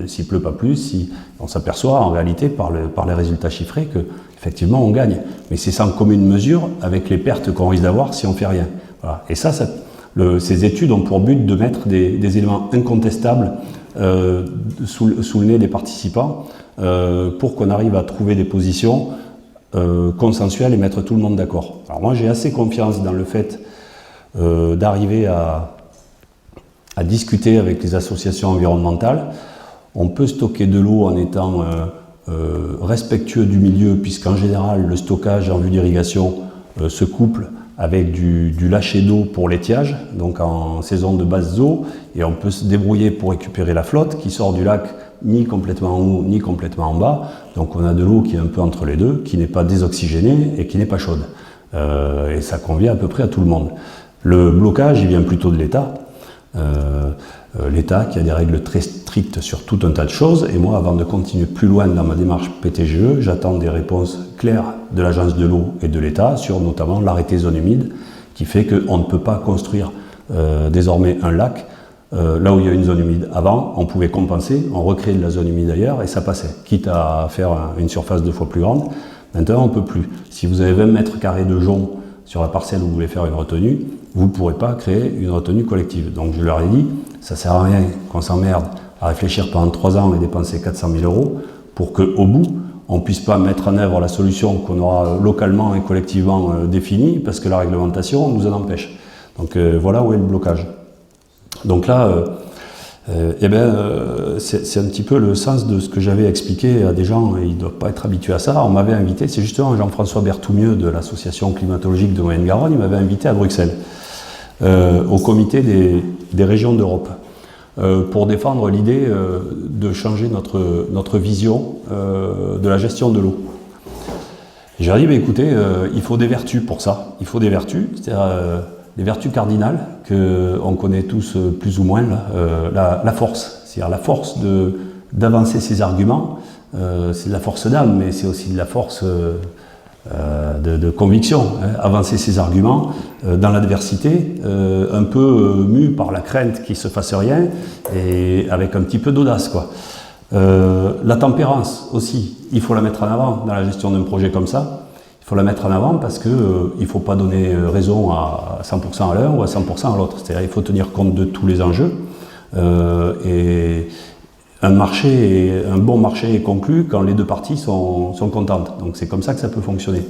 S'il ne pleut pas plus, si on s'aperçoit en réalité par les résultats chiffrés que effectivement on gagne. Mais c'est sans commune mesure avec les pertes qu'on risque d'avoir si on ne fait rien. Voilà. Et ces études ont pour but de mettre des éléments incontestables sous le nez des participants pour qu'on arrive à trouver des positions consensuelles et mettre tout le monde d'accord. Alors moi j'ai assez confiance dans le fait d'arriver à discuter avec les associations environnementales. On peut stocker de l'eau en étant respectueux du milieu, puisqu'en général le stockage en vue d'irrigation se couple avec du lâcher d'eau pour l'étiage, donc en saison de basse eau, et on peut se débrouiller pour récupérer la flotte qui sort du lac ni complètement en haut ni complètement en bas, donc on a de l'eau qui est un peu entre les deux, qui n'est pas désoxygénée et qui n'est pas chaude, et ça convient à peu près à tout le monde. Le blocage il vient plutôt de l'État, l'État qui a des règles très strictes sur tout un tas de choses, et moi avant de continuer plus loin dans ma démarche PTGE, j'attends des réponses claires de l'Agence de l'eau et de l'État sur notamment l'arrêté zone humide qui fait qu'on ne peut pas construire désormais un lac là où il y a une zone humide. Avant on pouvait compenser, on recréait de la zone humide ailleurs et ça passait, quitte à faire une surface 2 fois plus grande. Maintenant on ne peut plus. Si vous avez 20 mètres carrés de jonc sur la parcelle où vous voulez faire une retenue, vous ne pourrez pas créer une retenue collective. Donc je leur ai dit, ça ne sert à rien qu'on s'emmerde à réfléchir pendant 3 ans et dépenser 400 000 € pour qu'au bout, on ne puisse pas mettre en œuvre la solution qu'on aura localement et collectivement définie, parce que la réglementation nous en empêche. Donc voilà où est le blocage. Donc là, c'est un petit peu le sens de ce que j'avais expliqué à des gens, et ils ne doivent pas être habitués à ça. On m'avait invité, c'est justement Jean-François Berthoumieux de l'association climatologique de Moyenne-Garonne, il m'avait invité à Bruxelles, au comité des régions d'Europe, pour défendre l'idée de changer notre vision de la gestion de l'eau. J'ai dit, écoutez, il faut des vertus pour ça, il faut des vertus, c'est-à-dire des vertus cardinales qu'on connaît tous plus ou moins, là, la force, c'est-à-dire la force d'avancer ses arguments, c'est de la force d'âme, mais c'est aussi de la force de conviction, hein. Avancer ses arguments dans l'adversité, un peu mu par la crainte qu'il ne se fasse rien, et avec un petit peu d'audace, quoi. La tempérance aussi, il faut la mettre en avant dans la gestion d'un projet comme ça. Il faut la mettre en avant parce qu'il ne faut pas donner raison à 100% à l'un ou à 100% à l'autre. C'est-à-dire qu'il faut tenir compte de tous les enjeux. Et un bon marché est conclu quand les deux parties sont contentes. Donc c'est comme ça que ça peut fonctionner.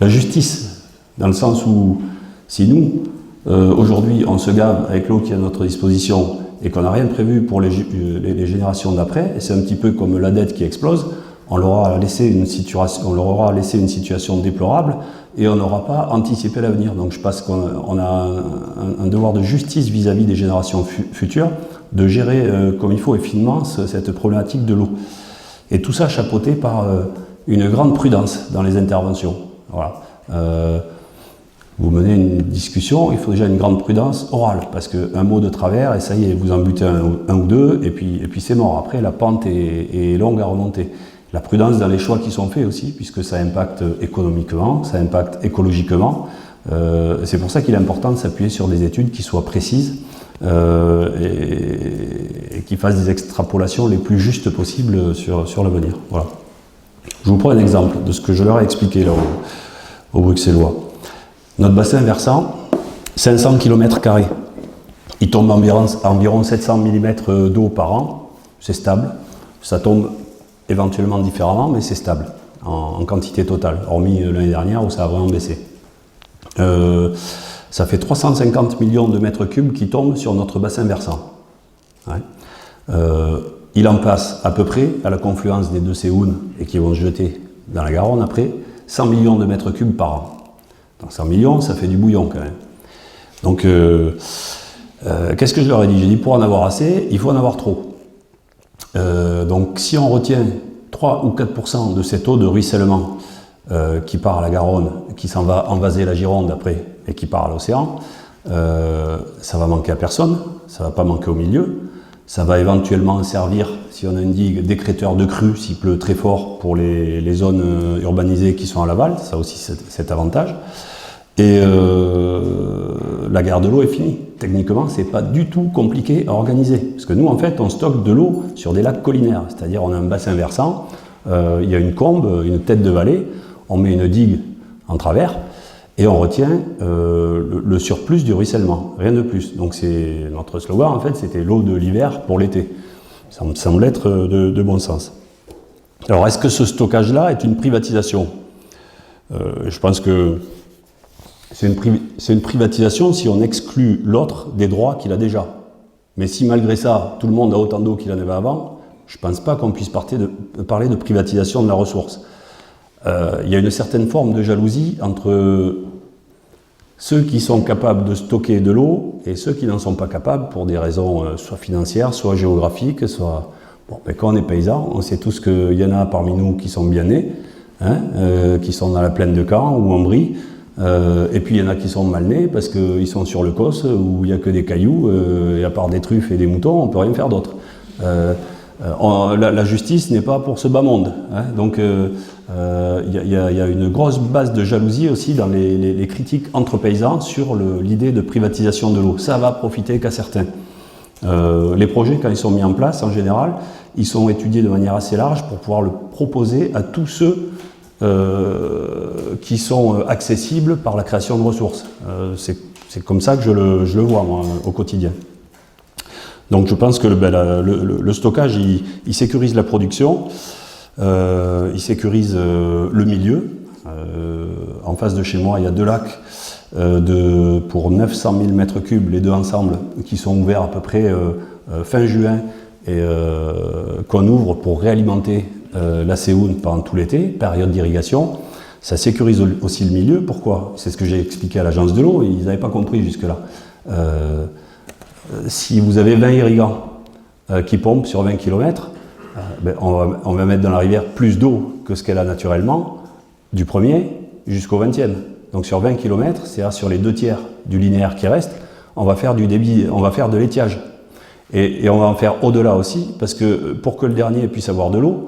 La justice, dans le sens où si nous, aujourd'hui, on se gave avec l'eau qui est à notre disposition et qu'on n'a rien prévu pour les générations d'après, et c'est un petit peu comme la dette qui explose, on leur aura laissé une situation déplorable et on n'aura pas anticipé l'avenir. Donc je pense qu'on a un devoir de justice vis-à-vis des générations futures, de gérer comme il faut et finement cette problématique de l'eau. Et tout ça chapeauté par une grande prudence dans les interventions. Voilà. Vous menez une discussion, il faut déjà une grande prudence orale, parce qu'un mot de travers, et ça y est, vous en butez un ou deux, et puis c'est mort. Après, la pente est longue à remonter. La prudence dans les choix qui sont faits aussi, puisque ça impacte économiquement, ça impacte écologiquement. C'est pour ça qu'il est important de s'appuyer sur des études qui soient précises et qui fassent des extrapolations les plus justes possibles sur l'avenir. Voilà. Je vous prends un exemple de ce que je leur ai expliqué là aux Bruxellois. Notre bassin versant, 500 km². Il tombe environ 700 mm d'eau par an, c'est stable. Ça tombe éventuellement différemment, mais c'est stable en quantité totale, hormis l'année dernière où ça a vraiment baissé. Ça fait 350 millions de mètres cubes qui tombent sur notre bassin versant. Ouais. Il en passe à peu près, à la confluence des deux Séounes, et qui vont se jeter dans la Garonne après, 100 millions de mètres cubes par an. Donc 100 millions, ça fait du bouillon quand même. Donc, qu'est-ce que je leur ai dit? J'ai dit, pour en avoir assez, il faut en avoir trop. Donc, si on retient 3 ou 4% de cette eau de ruissellement qui part à la Garonne, qui s'en va envaser la Gironde après, et qui part à l'océan, ça va manquer à personne, ça va pas manquer au milieu, ça va éventuellement servir, si on a une digue, d'écrêteur de crue, s'il pleut très fort, pour les zones urbanisées qui sont à l'aval, ça a aussi cet avantage. Et la guerre de l'eau est finie. Techniquement, c'est pas du tout compliqué à organiser. Parce que nous, en fait, on stocke de l'eau sur des lacs collinaires. C'est-à-dire, on a un bassin versant, il y a une combe, une tête de vallée, on met une digue en travers, et on retient le surplus du ruissellement, rien de plus. Donc c'est notre slogan, en fait, c'était l'eau de l'hiver pour l'été. Ça me semble être de bon sens. Alors, est-ce que ce stockage-là est une privatisation? Je pense que c'est une privatisation si on exclut l'autre des droits qu'il a déjà. Mais si malgré ça, tout le monde a autant d'eau qu'il en avait avant, je ne pense pas qu'on puisse parler de privatisation de la ressource. Il y a une certaine forme de jalousie entre ceux qui sont capables de stocker de l'eau et ceux qui n'en sont pas capables pour des raisons soit financières, soit géographiques, soit... Bon, ben quand on est paysan, on sait tous qu'il y en a parmi nous qui sont bien nés, hein, qui sont dans la plaine de Caen ou en Brie, et puis il y en a qui sont mal nés parce qu'ils sont sur le Causse où il n'y a que des cailloux, et à part des truffes et des moutons, on ne peut rien faire d'autre. La justice n'est pas pour ce bas monde, hein, donc il y a une grosse base de jalousie aussi dans les critiques entre paysans sur l'idée de privatisation de l'eau. Ça va profiter qu'à certains. Les projets, quand ils sont mis en place, en général, ils sont étudiés de manière assez large pour pouvoir le proposer à tous ceux qui sont accessibles par la création de ressources. C'est comme ça que je le vois, moi, au quotidien. Donc je pense que le stockage, il sécurise la production, il sécurise le milieu. En face de chez moi, il y a 2 lacs pour 900 000 mètres cubes, les deux ensemble, qui sont ouverts à peu près fin juin et qu'on ouvre pour réalimenter la Séoune pendant tout l'été, période d'irrigation. Ça sécurise aussi le milieu. Pourquoi? C'est ce que j'ai expliqué à l'agence de l'eau, ils n'avaient pas compris jusque-là. Si vous avez 20 irrigants qui pompent sur 20 km, on va mettre dans la rivière plus d'eau que ce qu'elle a naturellement, du 1er jusqu'au 20e. Donc sur 20 km, c'est-à-dire sur les 2 tiers du linéaire qui reste, on va faire du débit, on va faire de l'étiage. Et on va en faire au-delà aussi, parce que pour que le dernier puisse avoir de l'eau,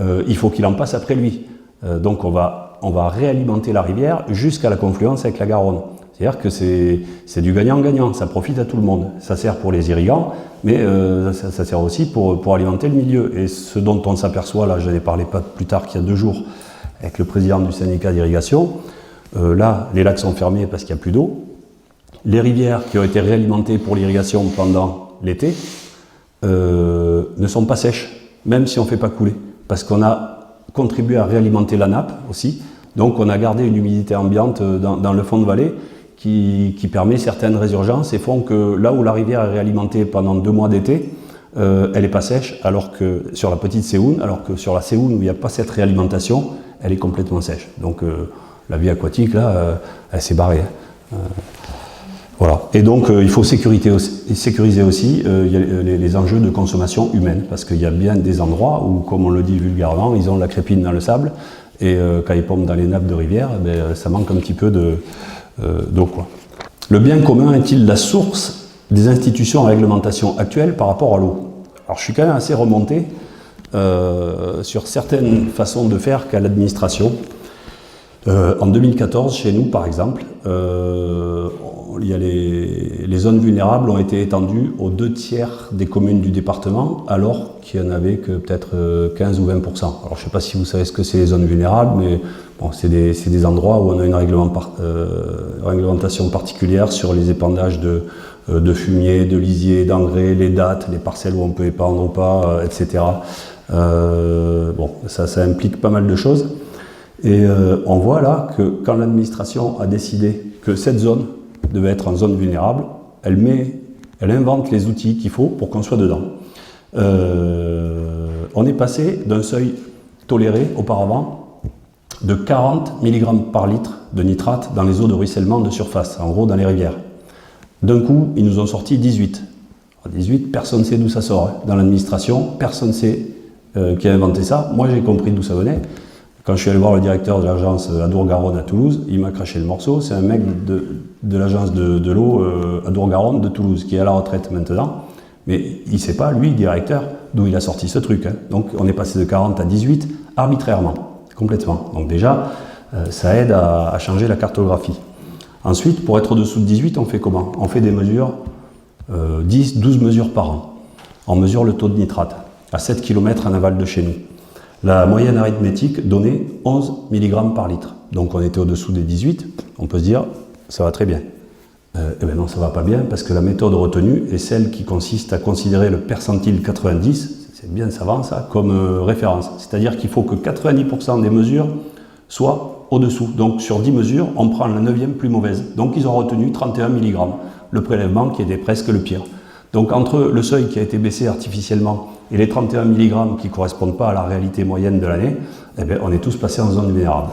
il faut qu'il en passe après lui. Donc on va réalimenter la rivière jusqu'à la confluence avec la Garonne. C'est-à-dire que c'est du gagnant-gagnant, ça profite à tout le monde. Ça sert pour les irrigants, mais ça sert aussi pour alimenter le milieu. Et ce dont on s'aperçoit, là j'en ai parlé pas plus tard qu'il y a 2 jours, avec le président du syndicat d'irrigation, là les lacs sont fermés parce qu'il n'y a plus d'eau. Les rivières qui ont été réalimentées pour l'irrigation pendant l'été ne sont pas sèches, même si on ne fait pas couler. Parce qu'on a contribué à réalimenter la nappe aussi, donc on a gardé une humidité ambiante dans le fond de vallée qui permet certaines résurgences et font que là où la rivière est réalimentée pendant 2 mois d'été, elle n'est pas sèche, alors que sur la petite Séoune, alors que sur la Séoune où il n'y a pas cette réalimentation, elle est complètement sèche. Donc la vie aquatique là, elle s'est barrée. Voilà. Et donc il faut sécuriser aussi les enjeux de consommation humaine, parce qu'il y a bien des endroits où, comme on le dit vulgairement, ils ont la crépine dans le sable, et quand ils pompent dans les nappes de rivière, ça manque un petit peu d'eau, quoi. Le bien commun est-il la source des institutions à réglementation actuelles par rapport à l'eau? Alors je suis quand même assez remonté sur certaines façons de faire qu'à l'administration. En 2014, chez nous par exemple, il y a les zones vulnérables ont été étendues aux 2 tiers des communes du département, alors qu'il n'y en avait que peut-être 15 ou 20%. Alors je ne sais pas si vous savez ce que c'est les zones vulnérables, mais bon, c'est des endroits où on a une réglementation particulière sur les épandages de fumier, de lisier, d'engrais, les dates, les parcelles où on peut épandre ou pas, etc. Bon, ça implique pas mal de choses. Et on voit là que quand l'administration a décidé que cette zone devait être en zone vulnérable, elle invente les outils qu'il faut pour qu'on soit dedans. On est passé d'un seuil toléré auparavant de 40 mg par litre de nitrate dans les eaux de ruissellement de surface, en gros dans les rivières. D'un coup, ils nous ont sorti 18. 18, personne ne sait d'où ça sort. Hein. Dans l'administration, personne ne sait qui a inventé ça. Moi, j'ai compris d'où ça venait. Quand je suis allé voir le directeur de l'agence Adour-Garonne à Toulouse, il m'a craché le morceau. C'est un mec de l'agence de l'eau Adour-Garonne de Toulouse, qui est à la retraite maintenant. Mais il ne sait pas, lui, directeur, d'où il a sorti ce truc. Hein. Donc, on est passé de 40 à 18 arbitrairement, complètement. Donc déjà, ça aide à changer la cartographie. Ensuite, pour être au-dessous de 18, on fait comment? On fait des mesures, 10, 12 mesures par an. On mesure le taux de nitrate à 7 km en aval de chez nous. La moyenne arithmétique donnait 11 mg par litre. Donc on était au-dessous des 18, on peut se dire, ça va très bien. Eh bien non, ça va pas bien, parce que la méthode retenue est celle qui consiste à considérer le percentile 90, c'est bien savant ça, comme référence. C'est-à-dire qu'il faut que 90% des mesures soient au-dessous. Donc sur 10 mesures, on prend la 9e plus mauvaise. Donc ils ont retenu 31 mg, le prélèvement qui était presque le pire. Donc entre le seuil qui a été baissé artificiellement et les 31 mg qui ne correspondent pas à la réalité moyenne de l'année, eh bien, on est tous passés en zone vulnérable.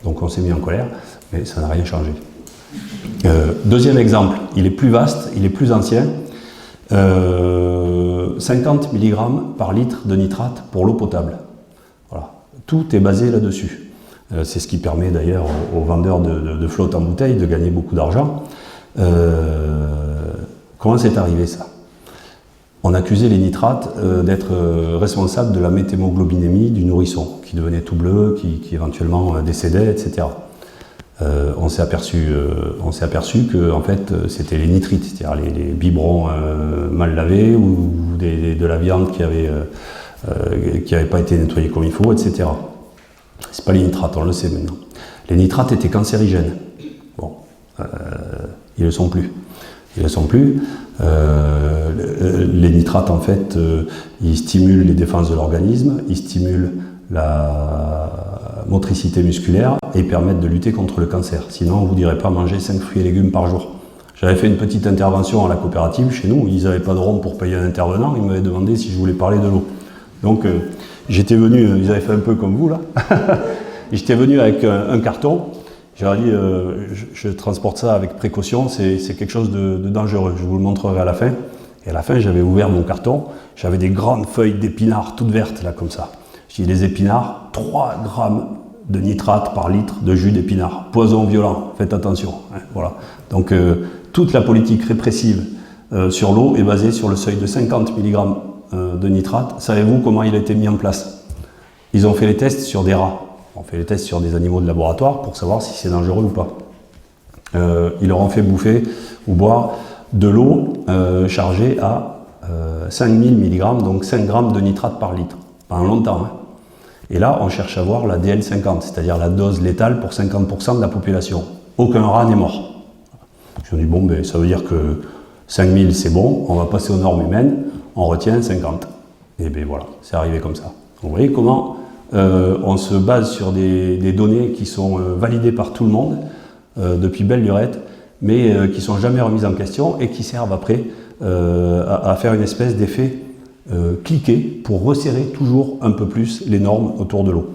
Donc on s'est mis en colère, mais ça n'a rien changé. Deuxième exemple, il est plus vaste, il est plus ancien. 50 mg par litre de nitrate pour l'eau potable. Voilà. Tout est basé là-dessus. C'est ce qui permet d'ailleurs aux vendeurs de flotte en bouteille de gagner beaucoup d'argent. Comment c'est arrivé ça? On accusait les nitrates d'être responsables de la méthémoglobinémie du nourrisson, qui devenait tout bleu, qui éventuellement décédait, etc. On s'est aperçu que en fait, c'était les nitrites, c'est-à-dire les biberons mal lavés ou de la viande qui avait pas été nettoyée comme il faut, etc. C'est pas les nitrates, on le sait maintenant. Les nitrates étaient cancérigènes. Bon, ils le sont plus. Ils ne le sont plus. Les nitrates, en fait, ils stimulent les défenses de l'organisme, ils stimulent la motricité musculaire et permettent de lutter contre le cancer. Sinon, on ne vous dirait pas manger 5 fruits et légumes par jour. J'avais fait une petite intervention à la coopérative chez nous, ils n'avaient pas de rond pour payer un intervenant, ils m'avaient demandé si je voulais parler de l'eau. Donc, j'étais venu, ils avaient fait un peu comme vous là, j'étais venu avec un carton. J'ai dit, je transporte ça avec précaution, c'est quelque chose de dangereux, je vous le montrerai à la fin. Et à la fin, j'avais ouvert mon carton, j'avais des grandes feuilles d'épinards toutes vertes, là, comme ça. J'ai dit, les épinards, 3 grammes de nitrate par litre de jus d'épinards. Poison violent, faites attention. Hein, voilà. Donc, toute la politique répressive sur l'eau est basée sur le seuil de 50 mg de nitrate. Savez-vous comment il a été mis en place? Ils ont fait les tests sur des rats. On fait les tests sur des animaux de laboratoire pour savoir si c'est dangereux ou pas. Ils leur ont fait bouffer ou boire de l'eau chargée à 5000 mg, donc 5 grammes de nitrate par litre, pendant longtemps. Hein. Et là, on cherche à voir la DL50, c'est-à-dire la dose létale pour 50% de la population. Aucun rat n'est mort. Je me dis, bon, ben, ça veut dire que 5000 c'est bon, on va passer aux normes humaines, on retient 50. Et bien voilà, c'est arrivé comme ça. Donc, vous voyez comment on se base sur des données qui sont validées par tout le monde depuis belle lurette, mais qui ne sont jamais remises en question et qui servent après à faire une espèce d'effet cliqué pour resserrer toujours un peu plus les normes autour de l'eau.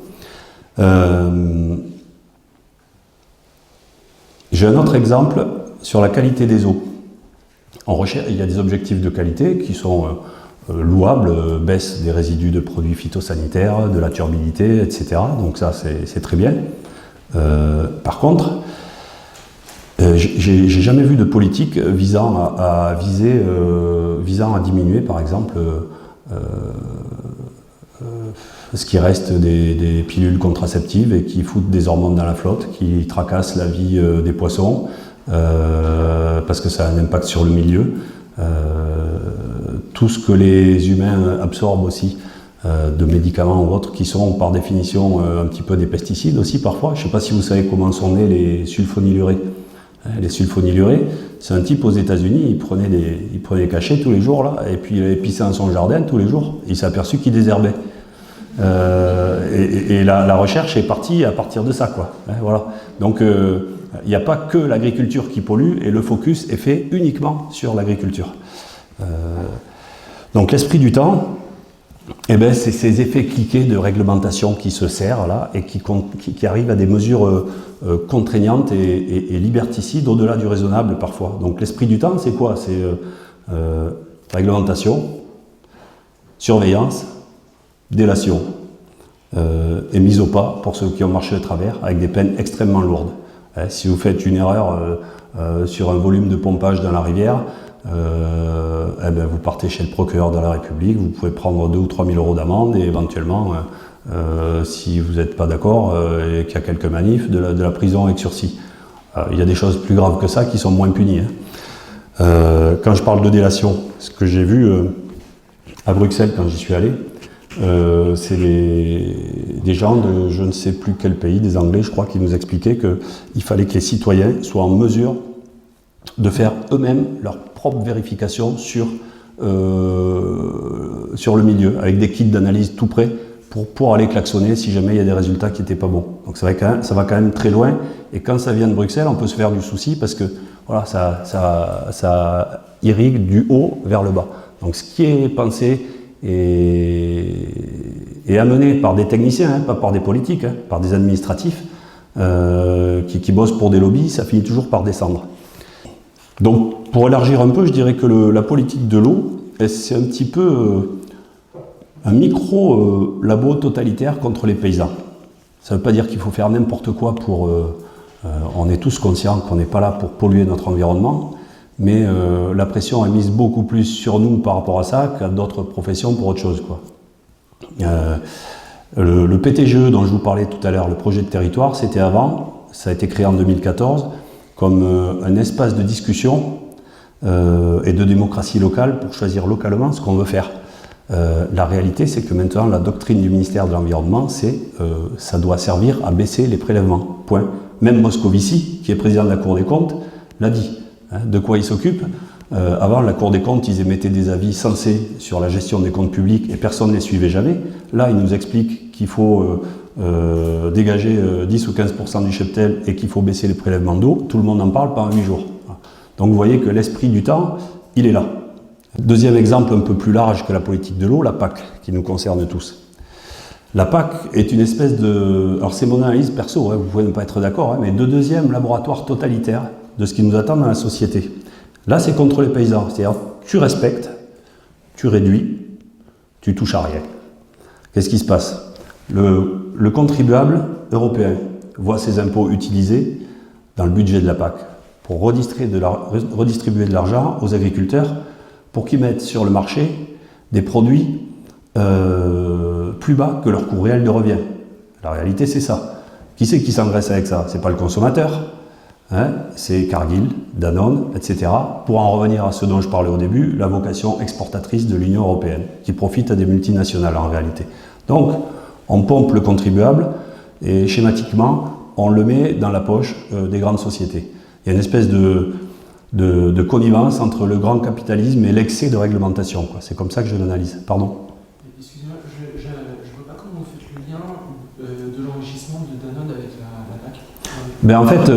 J'ai un autre exemple sur la qualité des eaux. Il y a des objectifs de qualité qui sont louables, baisse des résidus de produits phytosanitaires, de la turbidité, etc. Donc ça, c'est très bien. Par contre, j'ai jamais vu de politique visant à diminuer, par exemple, ce qui reste des pilules contraceptives et qui foutent des hormones dans la flotte, qui tracassent la vie des poissons, parce que ça a un impact sur le milieu. Tout ce que les humains absorbent aussi, de médicaments ou autres, qui sont par définition un petit peu des pesticides aussi parfois. Je ne sais pas si vous savez comment sont nés les sulfonylurées. Les sulfonylurées, c'est un type aux États-Unis, il prenait des cachets tous les jours, là, et puis il avait pissé dans son jardin tous les jours, il s'est aperçu qu'il désherbait. Et la recherche est partie à partir de ça, quoi. Hein, voilà. Donc Il n'y a pas que l'agriculture qui pollue et le focus est fait uniquement sur l'agriculture. Donc l'esprit du temps, eh ben, c'est ces effets cliqués de réglementation qui se serrent là et qui arrivent à des mesures contraignantes et liberticides au-delà du raisonnable parfois. Donc l'esprit du temps, c'est quoi? C'est réglementation, surveillance, délation et mise au pas pour ceux qui ont marché de travers avec des peines extrêmement lourdes. Si vous faites une erreur sur un volume de pompage dans la rivière, eh ben vous partez chez le procureur de la République, vous pouvez prendre 2 ou 3 000 euros d'amende et éventuellement, si vous n'êtes pas d'accord et qu'il y a quelques manifs, de la prison avec sursis. Il y a des choses plus graves que ça qui sont moins punies. Quand je parle de délation, ce que j'ai vu à Bruxelles quand j'y suis allé, c'est des gens de je ne sais plus quel pays, des Anglais je crois, qui nous expliquaient qu'il fallait que les citoyens soient en mesure de faire eux-mêmes leur propre vérification sur le milieu, avec des kits d'analyse tout prêts pour aller klaxonner si jamais il y a des résultats qui n'étaient pas bons. Donc ça va quand même très loin, et quand ça vient de Bruxelles, on peut se faire du souci parce que voilà, ça irrigue du haut vers le bas. Donc ce qui est pensé et amené par des techniciens, pas par des politiques, par des administratifs qui bossent pour des lobbies, ça finit toujours par descendre. Donc, pour élargir un peu, je dirais que la politique de l'eau, c'est un petit peu un micro-labo totalitaire contre les paysans. Ça ne veut pas dire qu'il faut faire n'importe quoi pour... on est tous conscients qu'on n'est pas là pour polluer notre environnement, mais la pression est mise beaucoup plus sur nous par rapport à ça qu'à d'autres professions pour autre chose, quoi. Le PTGE dont je vous parlais tout à l'heure, le projet de territoire, c'était avant, ça a été créé en 2014, comme un espace de discussion et de démocratie locale pour choisir localement ce qu'on veut faire. La réalité, c'est que maintenant, la doctrine du ministère de l'Environnement, c'est ça doit servir à baisser les prélèvements. Point. Même Moscovici, qui est président de la Cour des comptes, l'a dit. De quoi il s'occupe? Avant, la Cour des comptes, ils émettaient des avis sensés sur la gestion des comptes publics et personne ne les suivait jamais. Là, il nous explique qu'il faut dégager 10 ou 15% du cheptel et qu'il faut baisser les prélèvements d'eau. Tout le monde en parle pendant 8 jours. Donc vous voyez que l'esprit du temps, il est là. Deuxième exemple un peu plus large que la politique de l'eau, la PAC, qui nous concerne tous. La PAC est une espèce de... Alors c'est mon analyse perso, vous pouvez ne pas être d'accord, mais de deuxième laboratoire totalitaire de ce qui nous attend dans la société. Là, c'est contre les paysans, c'est-à-dire tu respectes, tu réduis, tu touches à rien. Qu'est-ce qui se passe? Le contribuable européen voit ses impôts utilisés dans le budget de la PAC pour redistribuer de l'argent aux agriculteurs pour qu'ils mettent sur le marché des produits plus bas que leur coût réel de revient. La réalité, c'est ça. Qui c'est qui s'engraisse avec ça? C'est pas le consommateur, c'est Cargill, Danone, etc. Pour en revenir à ce dont je parlais au début, la vocation exportatrice de l'Union européenne, qui profite à des multinationales en réalité. Donc, on pompe le contribuable et schématiquement, on le met dans la poche des grandes sociétés. Il y a une espèce de connivence entre le grand capitalisme et l'excès de réglementation. C'est comme ça que je l'analyse. Pardon? Excusez-moi, je ne vois pas comment vous faites le lien de l'enrichissement de Danone avec la PAC. Ben en fait,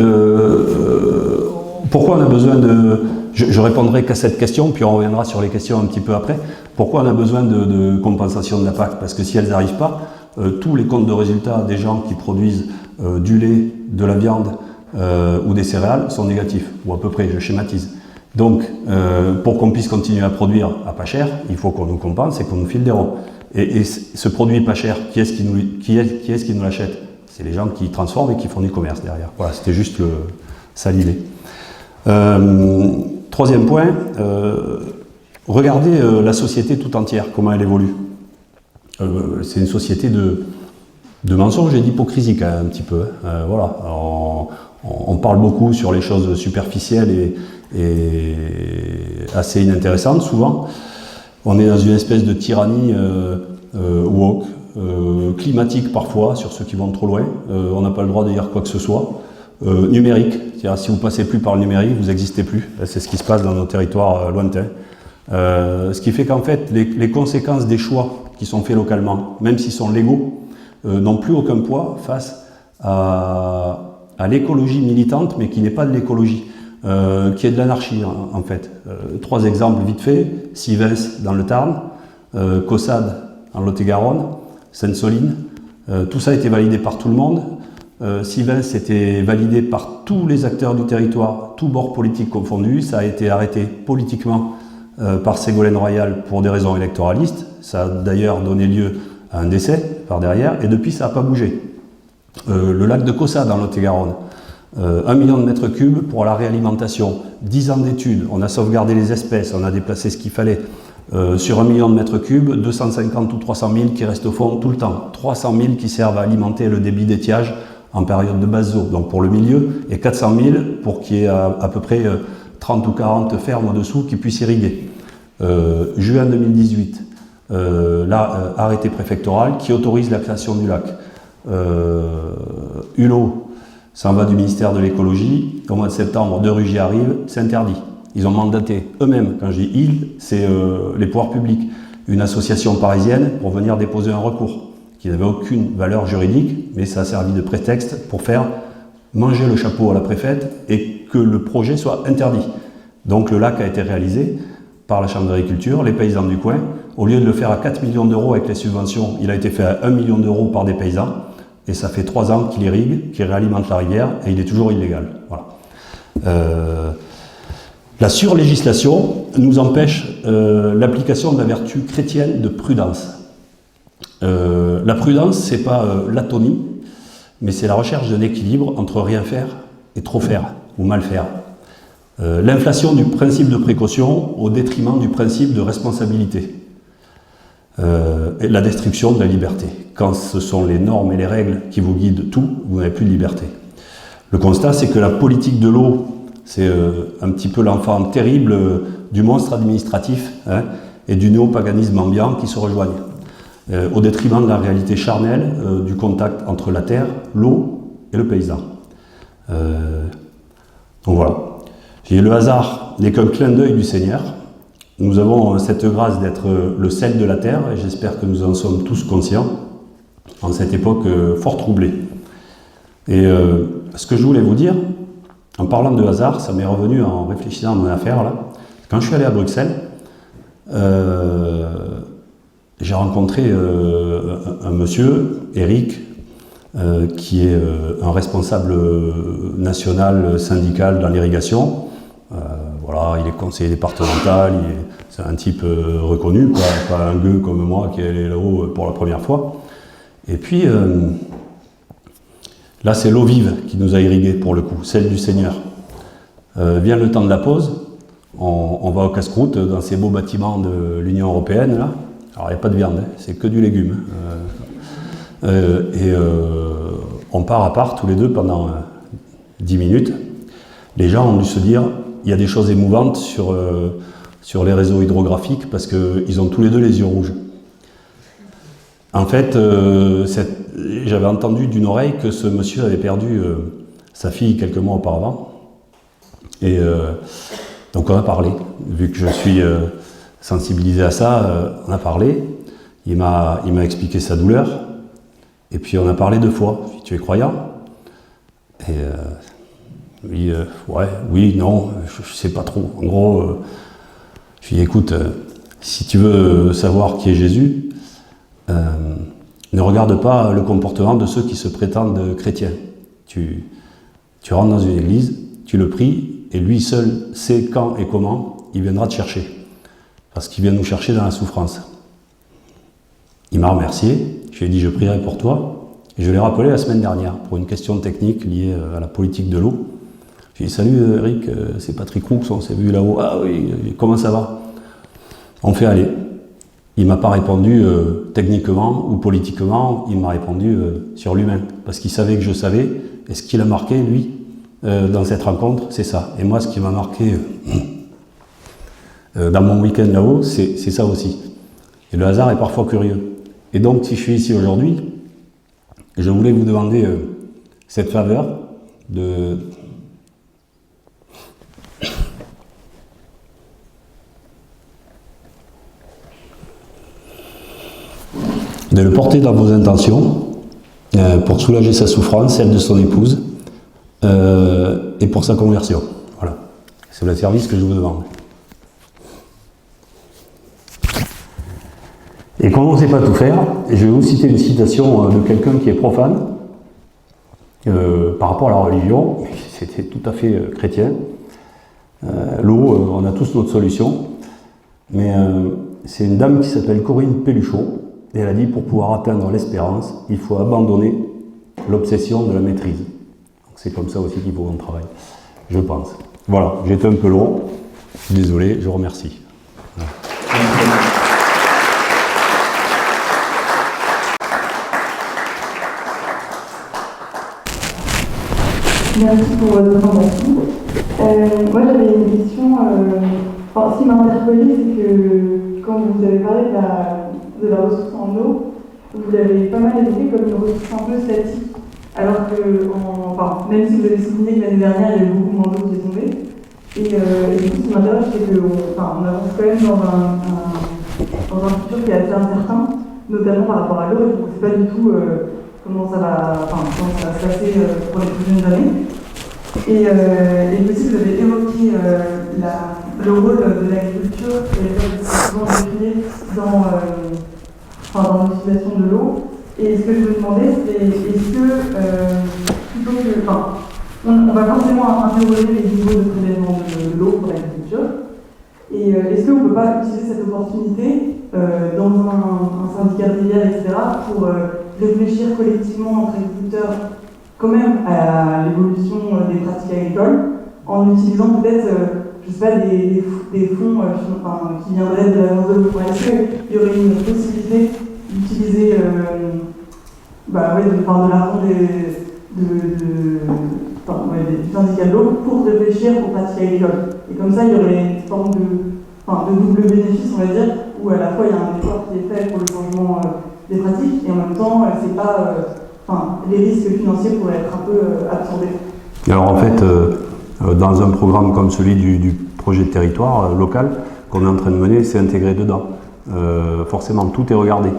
pourquoi on a besoin de... Je répondrai qu'à cette question, puis on reviendra sur les questions un petit peu après. Pourquoi on a besoin de compensation de la PAC? Parce que si elles n'arrivent pas, tous les comptes de résultats des gens qui produisent du lait, de la viande ou des céréales sont négatifs, ou à peu près, je schématise. Donc, pour qu'on puisse continuer à produire à pas cher, il faut qu'on nous compense et qu'on nous file des ronds. Et ce produit pas cher, qui est-ce qui nous l'achète? C'est les gens qui transforment et qui font du commerce derrière. Voilà, c'était juste ça l'idée. Troisième point, regardez la société tout entière, comment elle évolue. C'est une société de mensonges et d'hypocrisie quand même un petit peu. Voilà, on parle beaucoup sur les choses superficielles et assez inintéressantes souvent. On est dans une espèce de tyrannie woke, climatique parfois, sur ceux qui vont trop loin. On n'a pas le droit de dire quoi que ce soit. Numérique, c'est-à-dire si vous ne passez plus par le numérique, vous n'existez plus. C'est ce qui se passe dans nos territoires lointains. Ce qui fait qu'en fait, les conséquences des choix qui sont faits localement, même s'ils sont légaux, n'ont plus aucun poids face à l'écologie militante, mais qui n'est pas de l'écologie, qui est de l'anarchie en fait. 3 exemples vite fait, Sivens dans le Tarn, Caussade en Lot-et-Garonne, Sainte-Soline, tout ça a été validé par tout le monde. Sivens était validé par tous les acteurs du territoire, tous bords politiques confondus. Ça a été arrêté politiquement par Ségolène Royal pour des raisons électoralistes. Ça a d'ailleurs donné lieu à un décès par derrière, et depuis ça n'a pas bougé. Le lac de Caussade dans Lot-et-Garonne, 1 million de mètres cubes pour la réalimentation, 10 ans d'études, on a sauvegardé les espèces, on a déplacé ce qu'il fallait. Sur 1 million de mètres cubes, 250 ou 300 000 qui restent au fond tout le temps, 300 000 qui servent à alimenter le débit d'étiage en période de basse eau, donc pour le milieu, et 400 000 pour qu'il y ait à peu près 30 ou 40 fermes au-dessous qui puissent irriguer. Juin 2018, arrêté préfectoral qui autorise la création du lac. Hulot s'en va du ministère de l'écologie, au mois de septembre, de Rugy arrive, c'est interdit. Ils ont mandaté eux-mêmes, quand je dis ils, c'est les pouvoirs publics, une association parisienne pour venir déposer un recours qui n'avait aucune valeur juridique, mais ça a servi de prétexte pour faire manger le chapeau à la préfète et que le projet soit interdit. Donc le lac a été réalisé par la Chambre d'agriculture, les paysans du coin. Au lieu de le faire à 4 millions d'euros avec les subventions, il a été fait à 1 million d'euros par des paysans. Et ça fait 3 ans qu'il irrigue, qu'il réalimente la rivière, et il est toujours illégal. Voilà. La surlégislation nous empêche l'application de la vertu chrétienne de prudence. La prudence, c'est pas l'atonie, mais c'est la recherche d'un équilibre entre rien faire et trop faire, ou mal faire. L'inflation du principe de précaution au détriment du principe de responsabilité. Et la destruction de la liberté. Quand ce sont les normes et les règles qui vous guident tout, vous n'avez plus de liberté. Le constat, c'est que la politique de l'eau, c'est un petit peu l'enfant terrible du monstre administratif et du néopaganisme ambiant qui se rejoignent, au détriment de la réalité charnelle du contact entre la terre, l'eau et le paysan. Donc voilà. Et le hasard n'est qu'un clin d'œil du Seigneur. Nous avons cette grâce d'être le sel de la terre, et j'espère que nous en sommes tous conscients, en cette époque fort troublée. Et ce que je voulais vous dire, en parlant de hasard, ça m'est revenu en réfléchissant à mon affaire, là. Quand je suis allé à Bruxelles, j'ai rencontré un monsieur, Eric, qui est un responsable national syndical dans l'irrigation. Voilà, il est conseiller départemental, c'est un type reconnu, quoi, pas un gueux comme moi qui est allé là-haut pour la première fois. Et puis, là c'est l'eau vive qui nous a irrigués pour le coup, celle du Seigneur. Vient le temps de la pause, on va au casse-croûte dans ces beaux bâtiments de l'Union Européenne, là. Alors il n'y a pas de viande, c'est que du légume. On part à part tous les deux pendant 10 minutes. Les gens ont dû se dire, il y a des choses émouvantes sur les réseaux hydrographiques parce qu'ils ont tous les deux les yeux rouges. En fait, j'avais entendu d'une oreille que ce monsieur avait perdu sa fille quelques mois auparavant. Et donc on a parlé, vu que je suis sensibilisé à ça, on a parlé. Il m'a expliqué sa douleur. Et puis on a parlé 2 fois. Tu es croyant? Et oui, ouais, oui, non, je sais pas trop. En gros, je lui ai dit, écoute, si tu veux savoir qui est Jésus, ne regarde pas le comportement de ceux qui se prétendent chrétiens. Tu rentres dans une église, tu le pries, et lui seul sait quand et comment il viendra te chercher. Parce qu'il vient nous chercher dans la souffrance. Il m'a remercié, je lui ai dit je prierai pour toi, et je l'ai rappelé la semaine dernière pour une question technique liée à la politique de l'eau. Je lui ai dit salut Eric, c'est Patrick Roux, on s'est vu là-haut. Ah oui, comment ça va? On fait aller. Il ne m'a pas répondu techniquement ou politiquement, il m'a répondu sur l'humain, parce qu'il savait que je savais, et ce qui l'a marqué, lui, dans cette rencontre, c'est ça. Et moi, ce qui m'a marqué dans mon week-end là-haut, c'est ça aussi. Et le hasard est parfois curieux. Et donc, si je suis ici aujourd'hui, je voulais vous demander cette faveur de le porter dans vos intentions pour soulager sa souffrance, celle de son épouse, et pour sa conversion. Voilà, c'est le service que je vous demande. Et quand on ne sait pas tout faire, je vais vous citer une citation de quelqu'un qui est profane par rapport à la religion, c'était tout à fait chrétien. L'eau, on a tous notre solution, mais c'est une dame qui s'appelle Corinne Pelluchot, et elle a dit pour pouvoir atteindre l'espérance, il faut abandonner l'obsession de la maîtrise. C'est comme ça aussi qu'il faut qu'on travaille, je pense. Voilà, j'ai été un peu long, je suis désolé, je vous remercie. Voilà. Merci pour votre présentation. Moi j'avais une question, ce qui m'a interpellée, c'est que quand vous avez parlé de la ressource en eau, vous l'avez pas mal évoqué comme une ressource un peu statique, alors que, même si vous avez souligné que l'année dernière il y a eu beaucoup moins d'eau qui est tombée, et du coup ce qui m'intéresse c'est qu'on avance quand même dans un futur qui est assez incertain, notamment par rapport à l'eau, et on ne sait pas du tout comment ça va se passer pour les prochaines années. Et aussi, vous avez évoqué le rôle de l'agriculture et le fait de souvent décrié dans l'utilisation de l'eau. Et ce que je me demandais, c'est est-ce que, plutôt que. On va forcément interroger les niveaux de prélèvement de l'eau pour l'agriculture. Et est-ce qu'on ne peut pas utiliser cette opportunité dans un syndicat de rivière, etc., pour réfléchir collectivement entre agriculteurs quand même à l'évolution des pratiques agricoles, en utilisant peut-être, je ne sais pas, des fonds qui viendraient de l'agence de l'eau. Est-ce qu'il y aurait une possibilité d'utiliser de l'argent du syndicat de l'eau pour réfléchir aux pratiques agricoles? Et comme ça, il y aurait une forme de double bénéfice, on va dire, où à la fois il y a un effort qui est fait pour le changement des pratiques, et en même temps, c'est pas, les risques financiers pourraient être un peu absorbés. Alors en fait, dans un programme comme celui du projet de territoire local qu'on est en train de mener, c'est intégré dedans. Forcément, tout est regardé.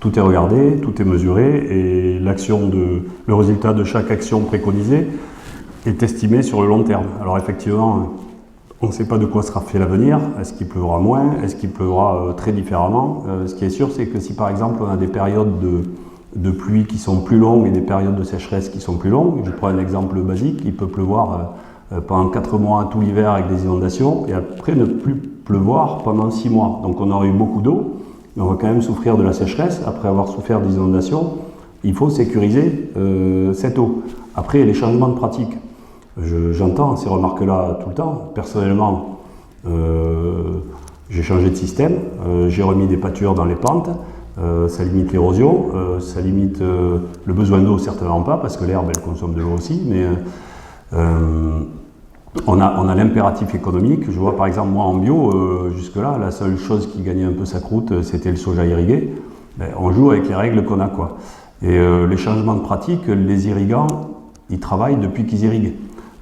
Tout est regardé, tout est mesuré, et le résultat de chaque action préconisée est estimé sur le long terme. Alors effectivement, on ne sait pas de quoi sera fait l'avenir. Est-ce qu'il pleuvra moins? Est-ce qu'il pleuvra très différemment? Ce qui est sûr, c'est que si par exemple on a des périodes de pluie qui sont plus longues et des périodes de sécheresse qui sont plus longues, je prends un exemple basique, il peut pleuvoir pendant 4 mois tout l'hiver avec des inondations, et après ne plus pleuvoir pendant 6 mois. Donc on aurait eu beaucoup d'eau, mais on va quand même souffrir de la sécheresse. Après avoir souffert des inondations, il faut sécuriser cette eau. Après, les changements de pratique. J'entends ces remarques-là tout le temps. Personnellement, j'ai changé de système, j'ai remis des pâtures dans les pentes, ça limite l'érosion, ça limite le besoin d'eau, certainement pas, parce que l'herbe elle consomme de l'eau aussi, mais on a l'impératif économique. Je vois par exemple moi en bio, jusque-là, la seule chose qui gagnait un peu sa croûte, c'était le soja irrigué. On joue avec les règles qu'on a, quoi. Et les changements de pratique, les irrigants, ils travaillent depuis qu'ils irriguent.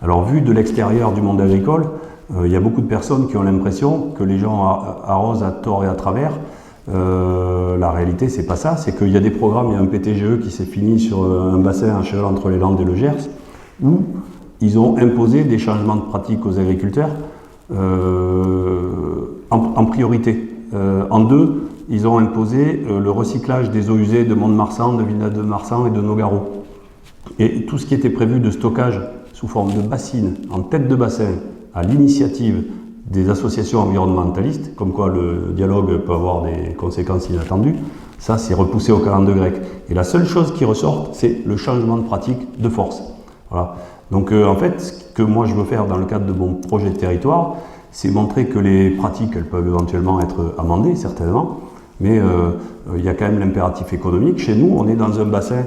Alors vu de l'extérieur du monde agricole, il y a beaucoup de personnes qui ont l'impression que les gens arrosent à tort et à travers. La réalité, c'est pas ça, c'est qu'il y a des programmes, il y a un PTGE qui s'est fini sur un bassin à cheval entre les Landes et le Gers, où ils ont imposé des changements de pratique aux agriculteurs en priorité. En deux, ils ont imposé le recyclage des eaux usées de Mont-de-Marsan, de Villeneuve-de-Marsan et de Nogaro. Et tout ce qui était prévu de stockage sous forme de bassines, en tête de bassin, à l'initiative des associations environnementalistes, comme quoi le dialogue peut avoir des conséquences inattendues, ça c'est repoussé au calendrier grec. Et la seule chose qui ressort, c'est le changement de pratique de force. Voilà. Donc en fait, ce que moi je veux faire dans le cadre de mon projet de territoire, c'est montrer que les pratiques, elles peuvent éventuellement être amendées, certainement, mais il y a quand même l'impératif économique. Chez nous, on est dans un bassin,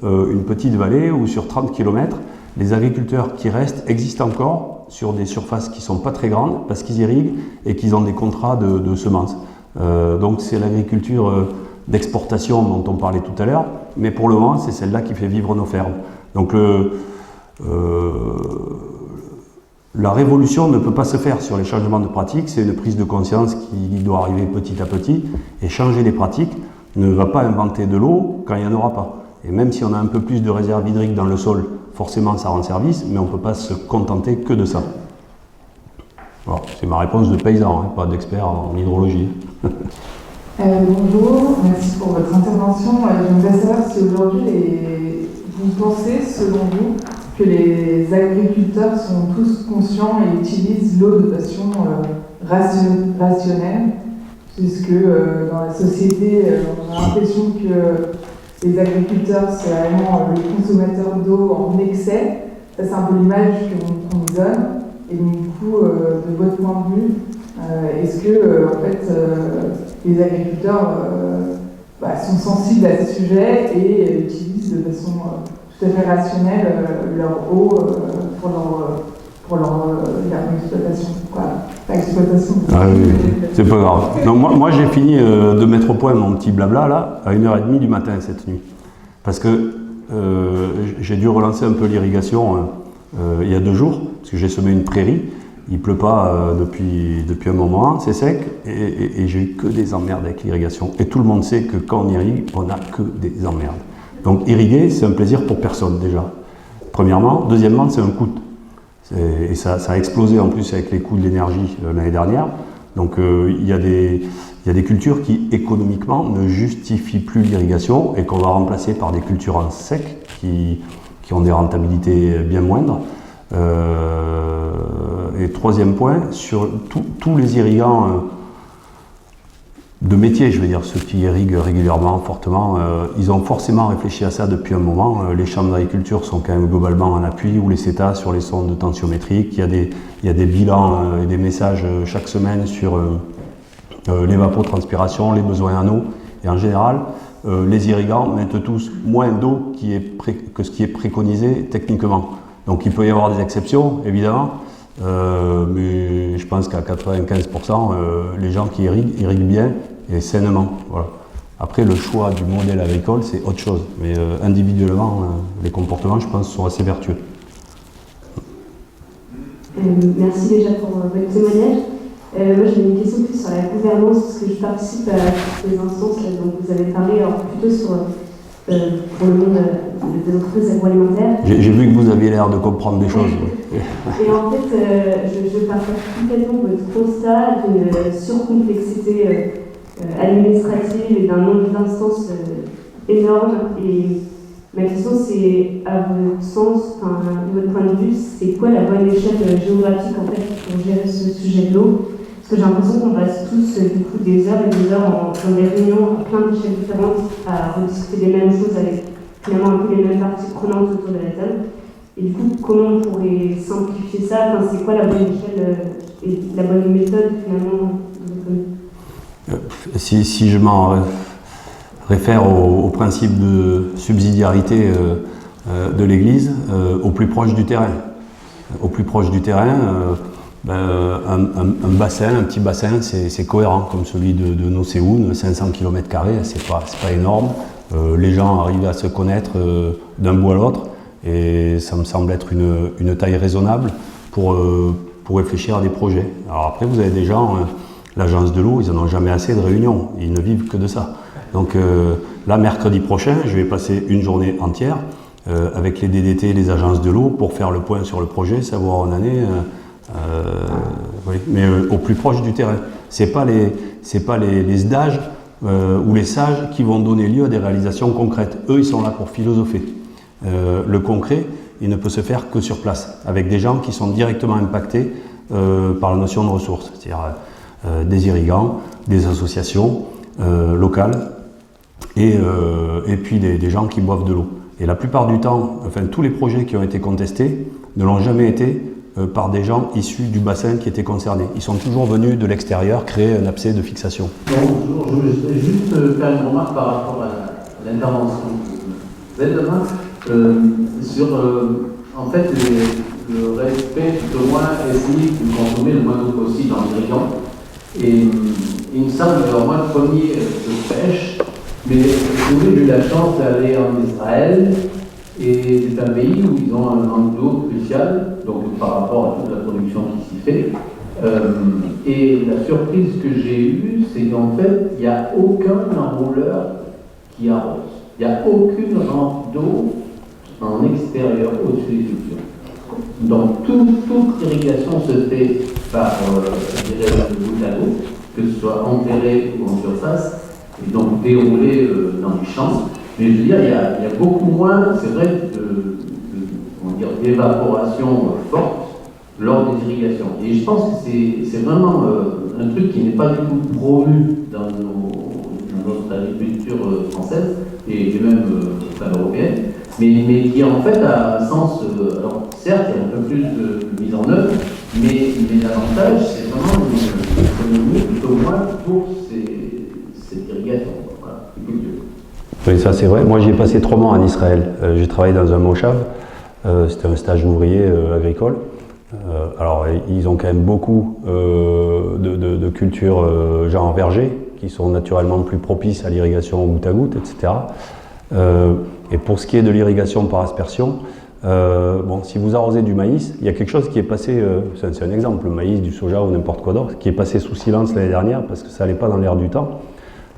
une petite vallée où sur 30 km, les agriculteurs qui restent existent encore sur des surfaces qui ne sont pas très grandes parce qu'ils irriguent et qu'ils ont des contrats de semences. Donc c'est l'agriculture d'exportation dont on parlait tout à l'heure, mais pour le moment c'est celle-là qui fait vivre nos fermes. Donc la révolution ne peut pas se faire sur les changements de pratiques, c'est une prise de conscience qui doit arriver petit à petit, et changer les pratiques ne va pas inventer de l'eau quand il n'y en aura pas. Et même si on a un peu plus de réserve hydrique dans le sol, forcément ça rend service, mais on ne peut pas se contenter que de ça. Voilà, c'est ma réponse de paysan, hein, pas d'expert en hydrologie. Bonjour, merci pour votre intervention. Je voudrais savoir si aujourd'hui, vous pensez, selon vous, que les agriculteurs sont tous conscients et utilisent l'eau de façon rationnelle, puisque dans la société, on a l'impression que les agriculteurs, c'est vraiment le consommateur d'eau en excès. Ça, c'est un peu l'image qu'on nous donne. Et donc, du coup, de votre point de vue, est-ce que en fait, les agriculteurs sont sensibles à ce sujet et utilisent de façon tout à fait rationnelle leur eau pour leur exploitation, pas exploitation. Ah oui, c'est pas grave. Donc moi j'ai fini de mettre au point mon petit blabla là à 1h30 du matin cette nuit, parce que j'ai dû relancer un peu l'irrigation il y a 2 jours, parce que j'ai semé une prairie. Il pleut pas depuis un moment, c'est sec, et j'ai eu que des emmerdes avec l'irrigation. Et tout le monde sait que quand on irrigue, on n'a que des emmerdes. Donc irriguer, c'est un plaisir pour personne déjà. Premièrement. Deuxièmement, c'est un coût. Et ça a explosé en plus avec les coûts de l'énergie l'année dernière. Donc il y a des cultures qui économiquement ne justifient plus l'irrigation et qu'on va remplacer par des cultures en sec qui ont des rentabilités bien moindres. Et troisième point, sur tous les irrigants de métier, je veux dire, ceux qui irriguent régulièrement, fortement, ils ont forcément réfléchi à ça depuis un moment. Les chambres d'agriculture sont quand même globalement en appui, ou les CETA sur les sondes tensiométriques. Il y a des bilans et des messages chaque semaine sur l'évapotranspiration, les besoins en eau. Et en général, les irrigants mettent tous moins d'eau que ce qui est préconisé techniquement. Donc il peut y avoir des exceptions, évidemment, mais je pense qu'à 95%, les gens qui irriguent bien et sainement. Voilà. Après, le choix du modèle agricole, c'est autre chose. Mais individuellement, les comportements, je pense, sont assez vertueux. Merci déjà pour votre témoignage. Moi, j'ai une question plus sur la gouvernance, parce que je participe à des instances dont vous avez parlé, alors plutôt sur pour le monde des entreprises agroalimentaires. J'ai vu que vous aviez l'air de comprendre des choses. Et en fait, je partage complètement votre constat d'une surcomplexité administrative et d'un nombre d'instances énorme. Et ma question, c'est, à votre sens, de votre point de vue, c'est quoi la bonne échelle géographique en fait, pour gérer ce sujet de l'eau? Parce que j'ai l'impression qu'on passe tous du coup, des heures et des heures dans des réunions à plein d'échelles différentes à rediscuter des mêmes choses avec finalement un peu les mêmes parties prenantes autour de la table. Et du coup, comment on pourrait simplifier ça? Enfin, c'est quoi la bonne échelle et la bonne méthode finalement? Si je m'en réfère au principe de subsidiarité de l'Église, au plus proche du terrain. Au plus proche du terrain, un bassin, un petit bassin, c'est cohérent, comme celui de Nocéoun, 500 km², c'est pas énorme. Les gens arrivent à se connaître d'un bout à l'autre, et ça me semble être une taille raisonnable pour réfléchir à des projets. Alors après, vous avez des gens, l'agence de l'eau, ils n'en ont jamais assez de réunions, ils ne vivent que de ça. Donc là, mercredi prochain, je vais passer une journée entière avec les DDT et les agences de l'eau pour faire le point sur le projet, savoir où on en est. Oui, mais au plus proche du terrain. C'est pas les SDAG ou les sages qui vont donner lieu à des réalisations concrètes. Eux, ils sont là pour philosopher. Le concret, il ne peut se faire que sur place, avec des gens qui sont directement impactés par la notion de ressources, c'est-à-dire des irrigants, des associations locales et puis des gens qui boivent de l'eau. Et la plupart du temps, enfin tous les projets qui ont été contestés ne l'ont jamais été par des gens issus du bassin qui étaient concernés. Ils sont toujours venus de l'extérieur créer un abcès de fixation. Bonjour, je voulais juste faire une remarque par rapport à l'intervention de Zedman sur en fait le respect tout au moins essayer de consommer le moins d'eau possible en irriguant. Et il me semble, alors moi le premier je pêche, mais j'ai eu la chance d'aller en Israël. Et c'est un pays où ils ont un manque d'eau crucial, donc par rapport à toute la production qui s'y fait. Et la surprise que j'ai eue, c'est qu'en fait, il n'y a aucun enrouleur qui arrose. Il n'y a aucune rampe d'eau en extérieur au-dessus des cultures. Donc toute irrigation se fait par des réseaux de bout à bout, que ce soit enterré ou en surface, et donc déroulé dans les champs. Mais je veux dire, il y a beaucoup moins, c'est vrai, d'évaporation forte lors des irrigations. Et je pense que c'est vraiment un truc qui n'est pas du tout promu dans notre agriculture française et même européenne, mais qui en fait a un sens, alors certes il y a un peu plus de mise en œuvre, mais l'avantage c'est vraiment une économie plutôt moins pour cette irrigation. Voilà. Oui, ça c'est vrai. Moi j'ai passé 3 mois en Israël. J'ai travaillé dans un moshav. C'était un stage ouvrier agricole. Alors ils ont quand même beaucoup de cultures genre verger qui sont naturellement plus propices à l'irrigation au goutte à goutte, etc. Et pour ce qui est de l'irrigation par aspersion, bon, si vous arrosez du maïs, il y a quelque chose qui est passé, c'est un exemple, le maïs, du soja ou n'importe quoi d'autre, qui est passé sous silence l'année dernière parce que ça n'allait pas dans l'air du temps.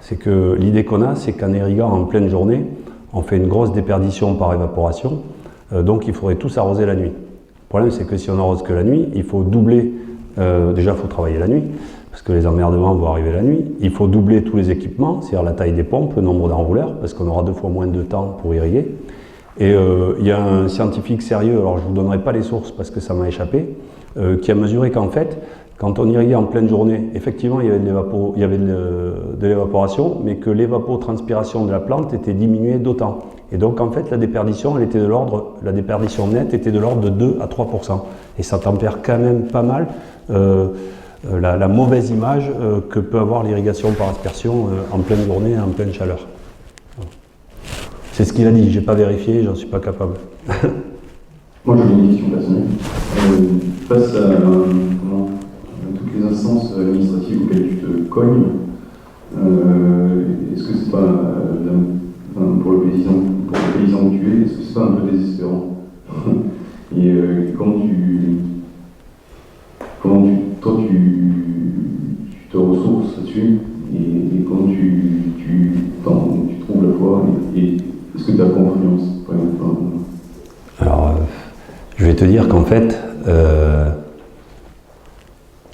C'est que l'idée qu'on a, c'est qu'en irriguant en pleine journée, on fait une grosse déperdition par évaporation, donc il faudrait tous arroser la nuit. Le problème, c'est que si on arrose que la nuit, il faut doubler, déjà il faut travailler la nuit, parce que les emmerdements vont arriver la nuit. Il faut doubler tous les équipements, c'est-à-dire la taille des pompes, le nombre d'enrouleurs, parce qu'on aura 2 fois moins de temps pour irriguer. Et il y a un scientifique sérieux, alors je ne vous donnerai pas les sources parce que ça m'a échappé, qui a mesuré qu'en fait, quand on irriguait en pleine journée, effectivement il y avait de l'évaporation, mais que l'évapotranspiration de la plante était diminuée d'autant. Et donc en fait la déperdition nette était de l'ordre de 2 à 3%. Et ça tempère quand même pas mal la mauvaise image que peut avoir l'irrigation par aspersion en pleine journée et en pleine chaleur. C'est ce qu'il a dit, j'ai pas vérifié, j'en suis pas capable. Moi j'avais une question personnelle. Face à toutes les instances administratives auxquelles tu te cognes, est-ce que c'est pas, pour le paysan que tu es, est-ce que c'est pas un peu désespérant? Et toi tu te ressources là-dessus, et comment tu trouves la foi, et est-ce que tu as confiance? Alors, je vais te dire qu'en fait,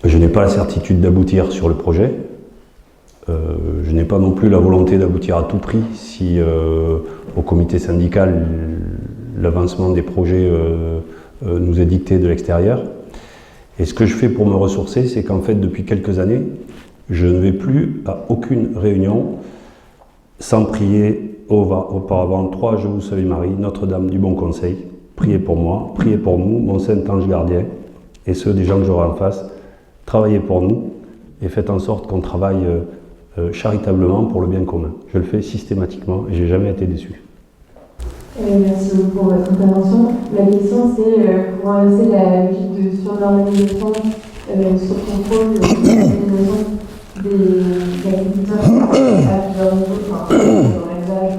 je n'ai pas la certitude d'aboutir sur le projet. Je n'ai pas non plus la volonté d'aboutir à tout prix si au comité syndical l'avancement des projets nous est dicté de l'extérieur. Et ce que je fais pour me ressourcer, c'est qu'en fait depuis quelques années, je ne vais plus à aucune réunion sans prier auparavant 3 Je vous salue Marie, Notre-Dame du Bon Conseil. Priez pour moi, priez pour nous, mon Saint-Ange gardien, et ceux des gens que j'aurai en face. Travaillez pour nous et faites en sorte qu'on travaille charitablement pour le bien commun. Je le fais systématiquement et je n'ai jamais été déçu. Merci beaucoup pour votre intervention. La question c'est pour inverser la logique de surnormalisation sur contrôle de l'organisation des agriculteurs à plusieurs niveaux, enfin dans l'élevage,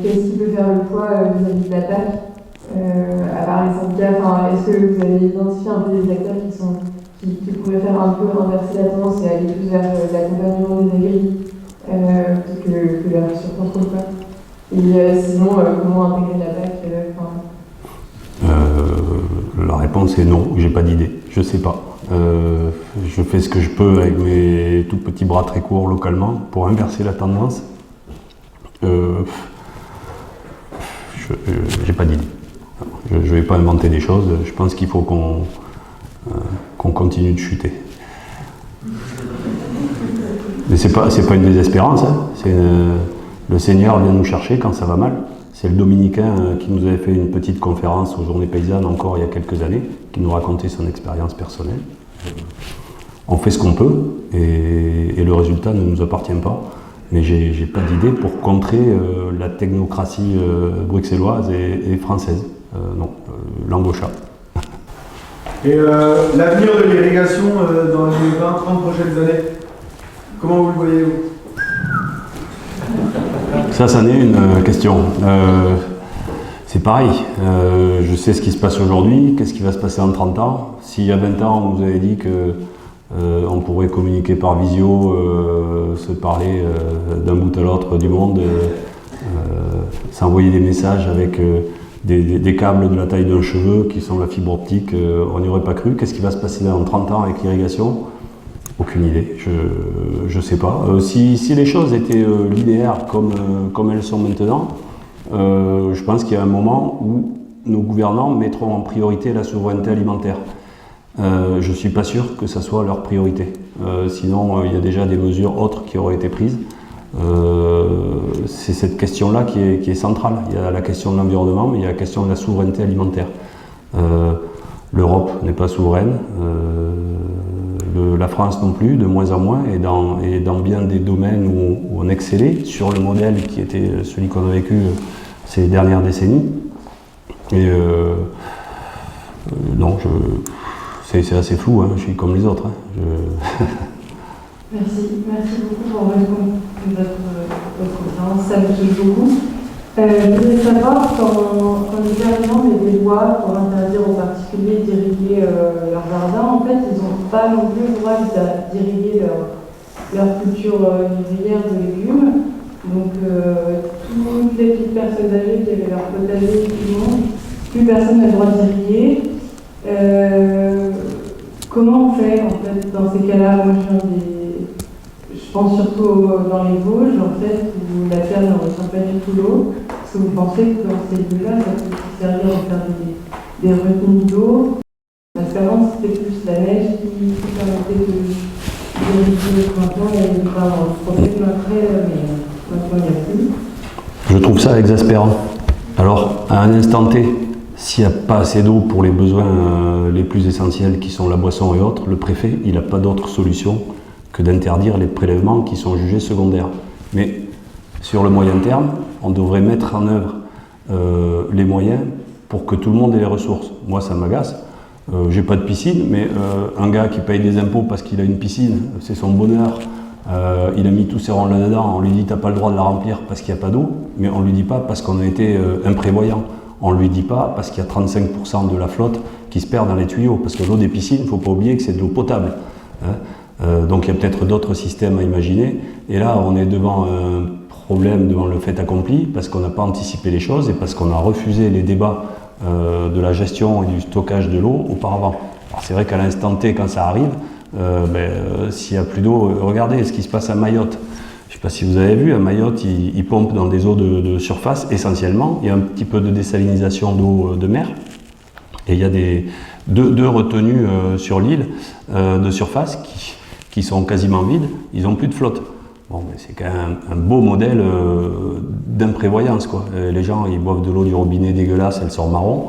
qu'est-ce qui peut faire le poids vis-à-vis de la PAC à part les syndicats, est-ce que vous avez identifié un peu des acteurs qui pourraient faire un peu renverser la tendance et aller plus vers l'accompagnement des agris que la sur-contrôle, quoi? Et sinon, comment intégrer la PAC La réponse est non, j'ai pas d'idée, je sais pas. Je fais ce que je peux avec mes tout petits bras très courts localement pour inverser la tendance. J'ai pas d'idée. Je ne vais pas inventer des choses, je pense qu'il faut qu'on continue de chuter. Mais c'est pas une désespérance, hein. Le Seigneur vient nous chercher quand ça va mal. C'est le dominicain qui nous avait fait une petite conférence aux Journées Paysannes encore il y a quelques années, qui nous racontait son expérience personnelle. On fait ce qu'on peut et le résultat ne nous appartient pas. Mais j'ai pas d'idée pour contrer la technocratie bruxelloise et française. Non, langue au chat. Et l'avenir de l'irrigation dans les 20-30 prochaines années, comment vous le voyez-vous? Ça c'en est une question. C'est pareil, je sais ce qui se passe aujourd'hui, qu'est-ce qui va se passer en 30 ans. S'il y a 20 ans, on vous avait dit que on pourrait communiquer par visio, se parler d'un bout à l'autre du monde, s'envoyer des messages avec des câbles de la taille d'un cheveu qui sont la fibre optique, on n'y aurait pas cru. Qu'est-ce qui va se passer dans 30 ans avec l'irrigation? Aucune idée, je sais pas. Si les choses étaient linéaires comme elles sont maintenant, je pense qu'il y a un moment où nos gouvernants mettront en priorité la souveraineté alimentaire. Je ne suis pas sûr que ça soit leur priorité. Sinon, il y a déjà des mesures autres qui auraient été prises. C'est cette question-là qui est centrale. Il y a la question de l'environnement, mais il y a la question de la souveraineté alimentaire. L'Europe n'est pas souveraine, la France non plus, de moins en moins, et dans bien des domaines où on excellait, sur le modèle qui était celui qu'on a vécu ces dernières décennies. Et non, c'est assez flou, hein, je suis comme les autres. Hein, Merci beaucoup pour votre conférence, ça me touche beaucoup. Je voulais savoir, quand les gouvernements mettent des lois pour interdire aux particuliers d'irriguer leur jardin, en fait, ils n'ont pas non plus le droit d'irriguer leur culture vivrière de légumes. Donc, toutes les petites personnes âgées qui avaient leur potager, plus personne n'a le droit d'irriguer. Comment on fait, en fait, dans ces cas-là? Moi, je pense surtout dans les Vosges, en fait, où la terre ne reçoit pas du tout l'eau. Est-ce que vous pensez que dans ces lieux-là, ça peut servir à faire des retenues d'eau? L'espérance, c'était plus la neige qui permettait d'irriguer le printemps et de pas avoir de problème après, mais maintenant il n'y a plus. Je trouve ça exaspérant. Alors, à un instant T, s'il n'y a pas assez d'eau pour les besoins les plus essentiels qui sont la boisson et autres, le préfet, il n'a pas d'autre solution que d'interdire les prélèvements qui sont jugés secondaires. Mais sur le moyen terme, on devrait mettre en œuvre les moyens pour que tout le monde ait les ressources. Moi, ça m'agace. J'ai pas de piscine, mais un gars qui paye des impôts parce qu'il a une piscine, c'est son bonheur. Il a mis tous ses ronds là-dedans, on lui dit t'as pas le droit de la remplir parce qu'il n'y a pas d'eau, mais on lui dit pas parce qu'on a été imprévoyant. On lui dit pas parce qu'il y a 35% de la flotte qui se perd dans les tuyaux, parce que l'eau des piscines, il ne faut pas oublier que c'est de l'eau potable. Hein. Donc il y a peut-être d'autres systèmes à imaginer, et là on est devant un problème, devant le fait accompli, parce qu'on n'a pas anticipé les choses et parce qu'on a refusé les débats de la gestion et du stockage de l'eau auparavant. Alors c'est vrai qu'à l'instant T, quand ça arrive, s'il n'y a plus d'eau, regardez ce qui se passe à Mayotte. Je ne sais pas si vous avez vu, à Mayotte, ils pompent dans des eaux de surface essentiellement. Il y a un petit peu de désalinisation d'eau de mer. Et il y a deux retenues sur l'île de surface qui sont quasiment vides. Ils n'ont plus de flotte. Bon, mais c'est quand même un beau modèle d'imprévoyance, quoi. Les gens, ils boivent de l'eau du robinet dégueulasse, elle sort marron.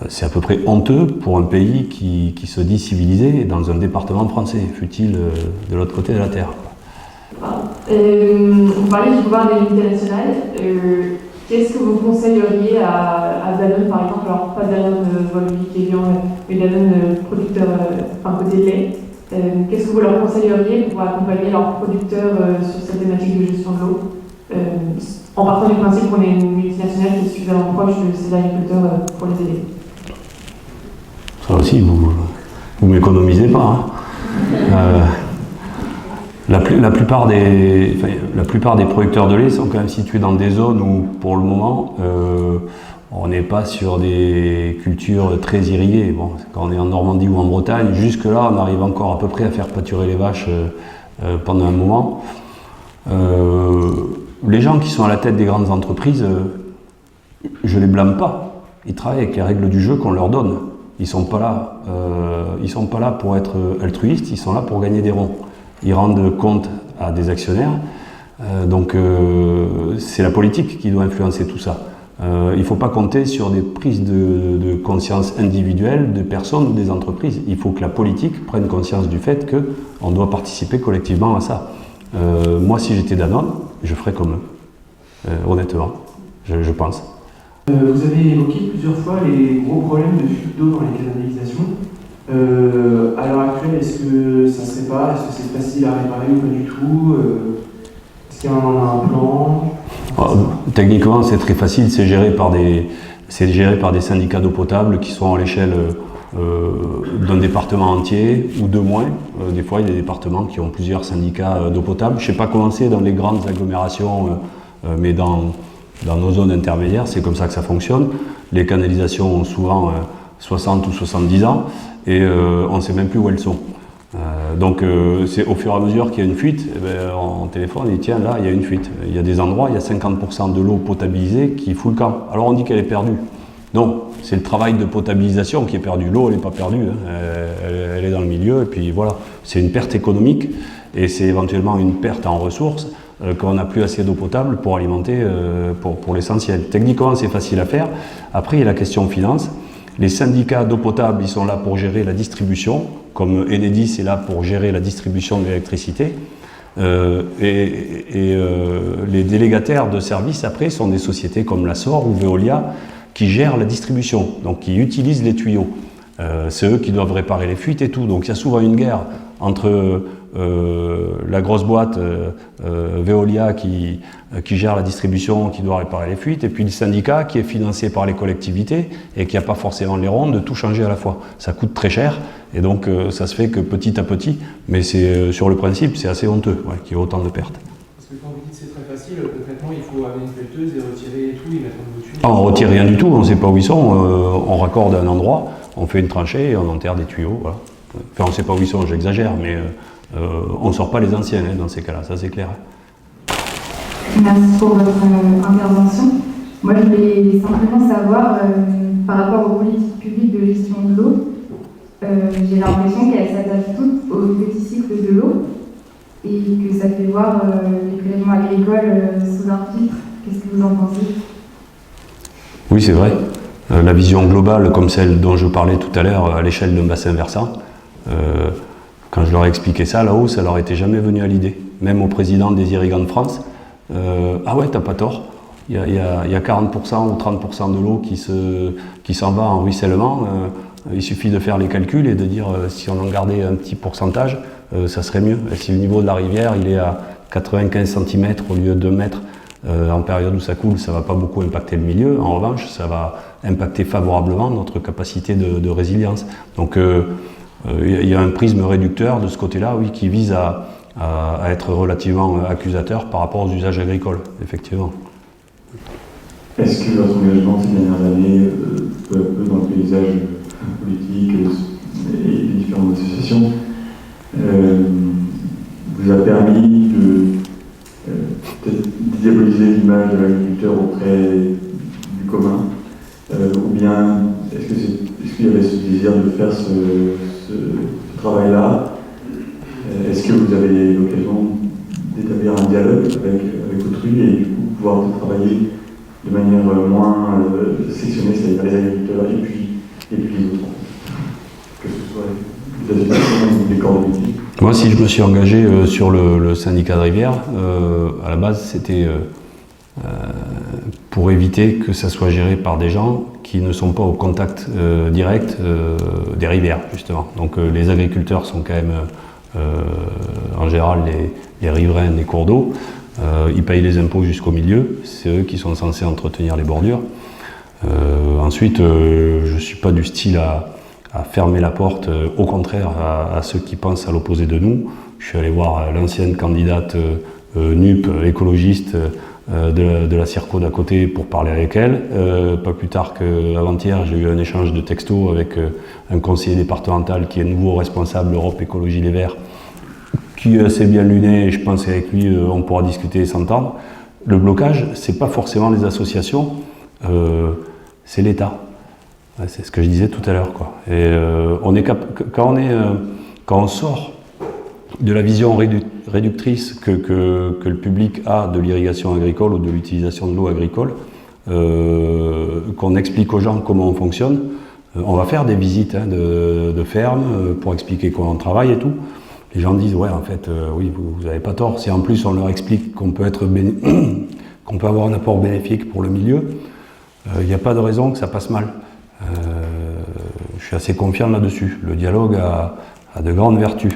C'est à peu près honteux pour un pays qui se dit civilisé dans un département français, fût-il de l'autre côté de la Terre. Vous parlez du pouvoir de l'unité nationale. Qu'est-ce que vous conseilleriez à Danone, par exemple, alors pas Danone Volvic et Lyon, mais Danone producteur, côté lait. Qu'est-ce que vous leur conseilleriez pour accompagner leurs producteurs sur cette thématique de gestion de l'eau, en partant du principe qu'on est une multinationale qui est suffisamment proche de ces agriculteurs pour les aider? Ça aussi, vous m'économisez pas. Hein. La plupart des producteurs de lait sont quand même situés dans des zones où, pour le moment, on n'est pas sur des cultures très irriguées. Bon, quand on est en Normandie ou en Bretagne, jusque-là, on arrive encore à peu près à faire pâturer les vaches pendant un moment. Les gens qui sont à la tête des grandes entreprises, je les blâme pas. Ils travaillent avec les règles du jeu qu'on leur donne. Ils sont pas là pour être altruistes, ils sont là pour gagner des ronds. Ils rendent compte à des actionnaires, donc c'est la politique qui doit influencer tout ça. Il ne faut pas compter sur des prises de conscience individuelles de personnes ou des entreprises. Il faut que la politique prenne conscience du fait qu'on doit participer collectivement à ça. Moi, si j'étais Danone, je ferais comme eux, honnêtement, je pense. Vous avez évoqué plusieurs fois les gros problèmes de fuite d'eau dans les canalisations. À l'heure actuelle, est-ce que ça ne serait pas, est-ce que c'est facile à réparer ou pas du tout? Est-ce qu'il y a un plan? Techniquement, c'est très facile, c'est géré par des syndicats d'eau potable qui sont à l'échelle d'un département entier ou de moins. Des fois, il y a des départements qui ont plusieurs syndicats d'eau potable. Je ne sais pas comment c'est dans les grandes agglomérations mais dans nos zones intermédiaires, c'est comme ça que ça fonctionne. Les canalisations ont souvent 60 ou 70 ans et on ne sait même plus où elles sont. Donc c'est au fur et à mesure qu'il y a une fuite, on téléphone et tiens là il y a une fuite. Il y a des endroits, il y a 50% de l'eau potabilisée qui fout le camp. Alors on dit qu'elle est perdue. Non, c'est le travail de potabilisation qui est perdu. L'eau elle n'est pas perdue, hein. Elle est dans le milieu et puis voilà. C'est une perte économique et c'est éventuellement une perte en ressources qu'on n'a plus assez d'eau potable pour alimenter pour l'essentiel. Techniquement c'est facile à faire. Après il y a la question finance. Les syndicats d'eau potable ils sont là pour gérer la distribution. Comme Enedis est là pour gérer la distribution de l'électricité. Les délégataires de services, après, sont des sociétés comme la SOR ou Veolia qui gèrent la distribution, donc qui utilisent les tuyaux. C'est eux qui doivent réparer les fuites et tout. Donc il y a souvent une guerre entre la grosse boîte Veolia qui gère la distribution, qui doit réparer les fuites, et puis le syndicat qui est financé par les collectivités et qui n'a pas forcément les ronds de tout changer à la fois. Ça coûte très cher et donc ça se fait que petit à petit, mais c'est sur le principe c'est assez honteux qu'il y ait autant de pertes. Parce que quand vous dites c'est très facile, concrètement il faut amener une pelleteuse et retirer tout et mettre un nouveau tuyau. On ne retire rien du tout, on ne sait pas où ils sont, on raccorde à un endroit, on fait une tranchée et on enterre des tuyaux. Voilà. Enfin on ne sait pas où ils sont, j'exagère, mais on ne sort pas les anciens dans ces cas-là, ça c'est clair. Merci pour votre intervention. Moi, je voulais simplement savoir, par rapport aux politiques publiques de gestion de l'eau, j'ai l'impression qu'elles s'adaptent toutes au petit cycle de l'eau et que ça fait voir les prélèvements agricoles sous un filtre. Qu'est-ce que vous en pensez? Oui, c'est vrai. La vision globale, comme celle dont je parlais tout à l'heure, à l'échelle d'un bassin versant, quand je leur ai expliqué ça là-haut, ça leur était jamais venu à l'idée. Même au président des irrigants de France, ah ouais, t'as pas tort. Il y a 40% ou 30% de l'eau qui s'en va en ruissellement. Il suffit de faire les calculs et de dire si on en gardait un petit pourcentage, ça serait mieux. Et si le niveau de la rivière il est à 95 cm au lieu de 2 mètres en période où ça coule, ça ne va pas beaucoup impacter le milieu. En revanche, ça va impacter favorablement notre capacité de résilience. Donc il y a un prisme réducteur de ce côté-là, oui, qui vise à être relativement accusateur par rapport aux usages agricoles, effectivement. Est-ce que votre engagement ces dernières années, peu à peu dans le paysage politique et les différentes associations, vous a permis de peut-être diaboliser l'image de l'agriculteur auprès du commun, ou bien est-ce qu'il y avait ce désir de faire ce travail-là? Est-ce que vous avez l'occasion d'établir un dialogue avec autrui et du coup pouvoir travailler de manière moins sectionnée, c'est-à-dire les agriculteurs et puis les autres, que ce soit les associations ou les corps de métier? Moi, si je me suis engagé sur le syndicat de rivière, à la base, c'était pour éviter que ça soit géré par des gens qui ne sont pas au contact direct des rivières, justement. Donc les agriculteurs sont quand même, en général, les riverains des cours d'eau. Ils payent les impôts jusqu'au milieu, c'est eux qui sont censés entretenir les bordures. Ensuite, je ne suis pas du style à fermer la porte, au contraire, à ceux qui pensent à l'opposé de nous. Je suis allé voir l'ancienne candidate NUP, écologiste, de la Circo d'à côté pour parler avec elle. Pas plus tard qu'avant-hier, j'ai eu un échange de textos avec un conseiller départemental qui est nouveau responsable Europe Écologie Les Verts, qui est assez bien luné, et je pense qu'avec lui, on pourra discuter et s'entendre. Le blocage, c'est pas forcément les associations, c'est l'État. C'est ce que je disais tout à l'heure, quoi. Et quand on sort de la vision réductrice que le public a de l'irrigation agricole ou de l'utilisation de l'eau agricole, qu'on explique aux gens comment on fonctionne, on va faire des visites de fermes pour expliquer comment on travaille et tout. Les gens disent, ouais, en fait, oui, vous n'avez pas tort. Si en plus on leur explique qu'on peut avoir un apport bénéfique pour le milieu, il n'y a pas de raison que ça passe mal. Je suis assez confiant là-dessus. Le dialogue a de grandes vertus.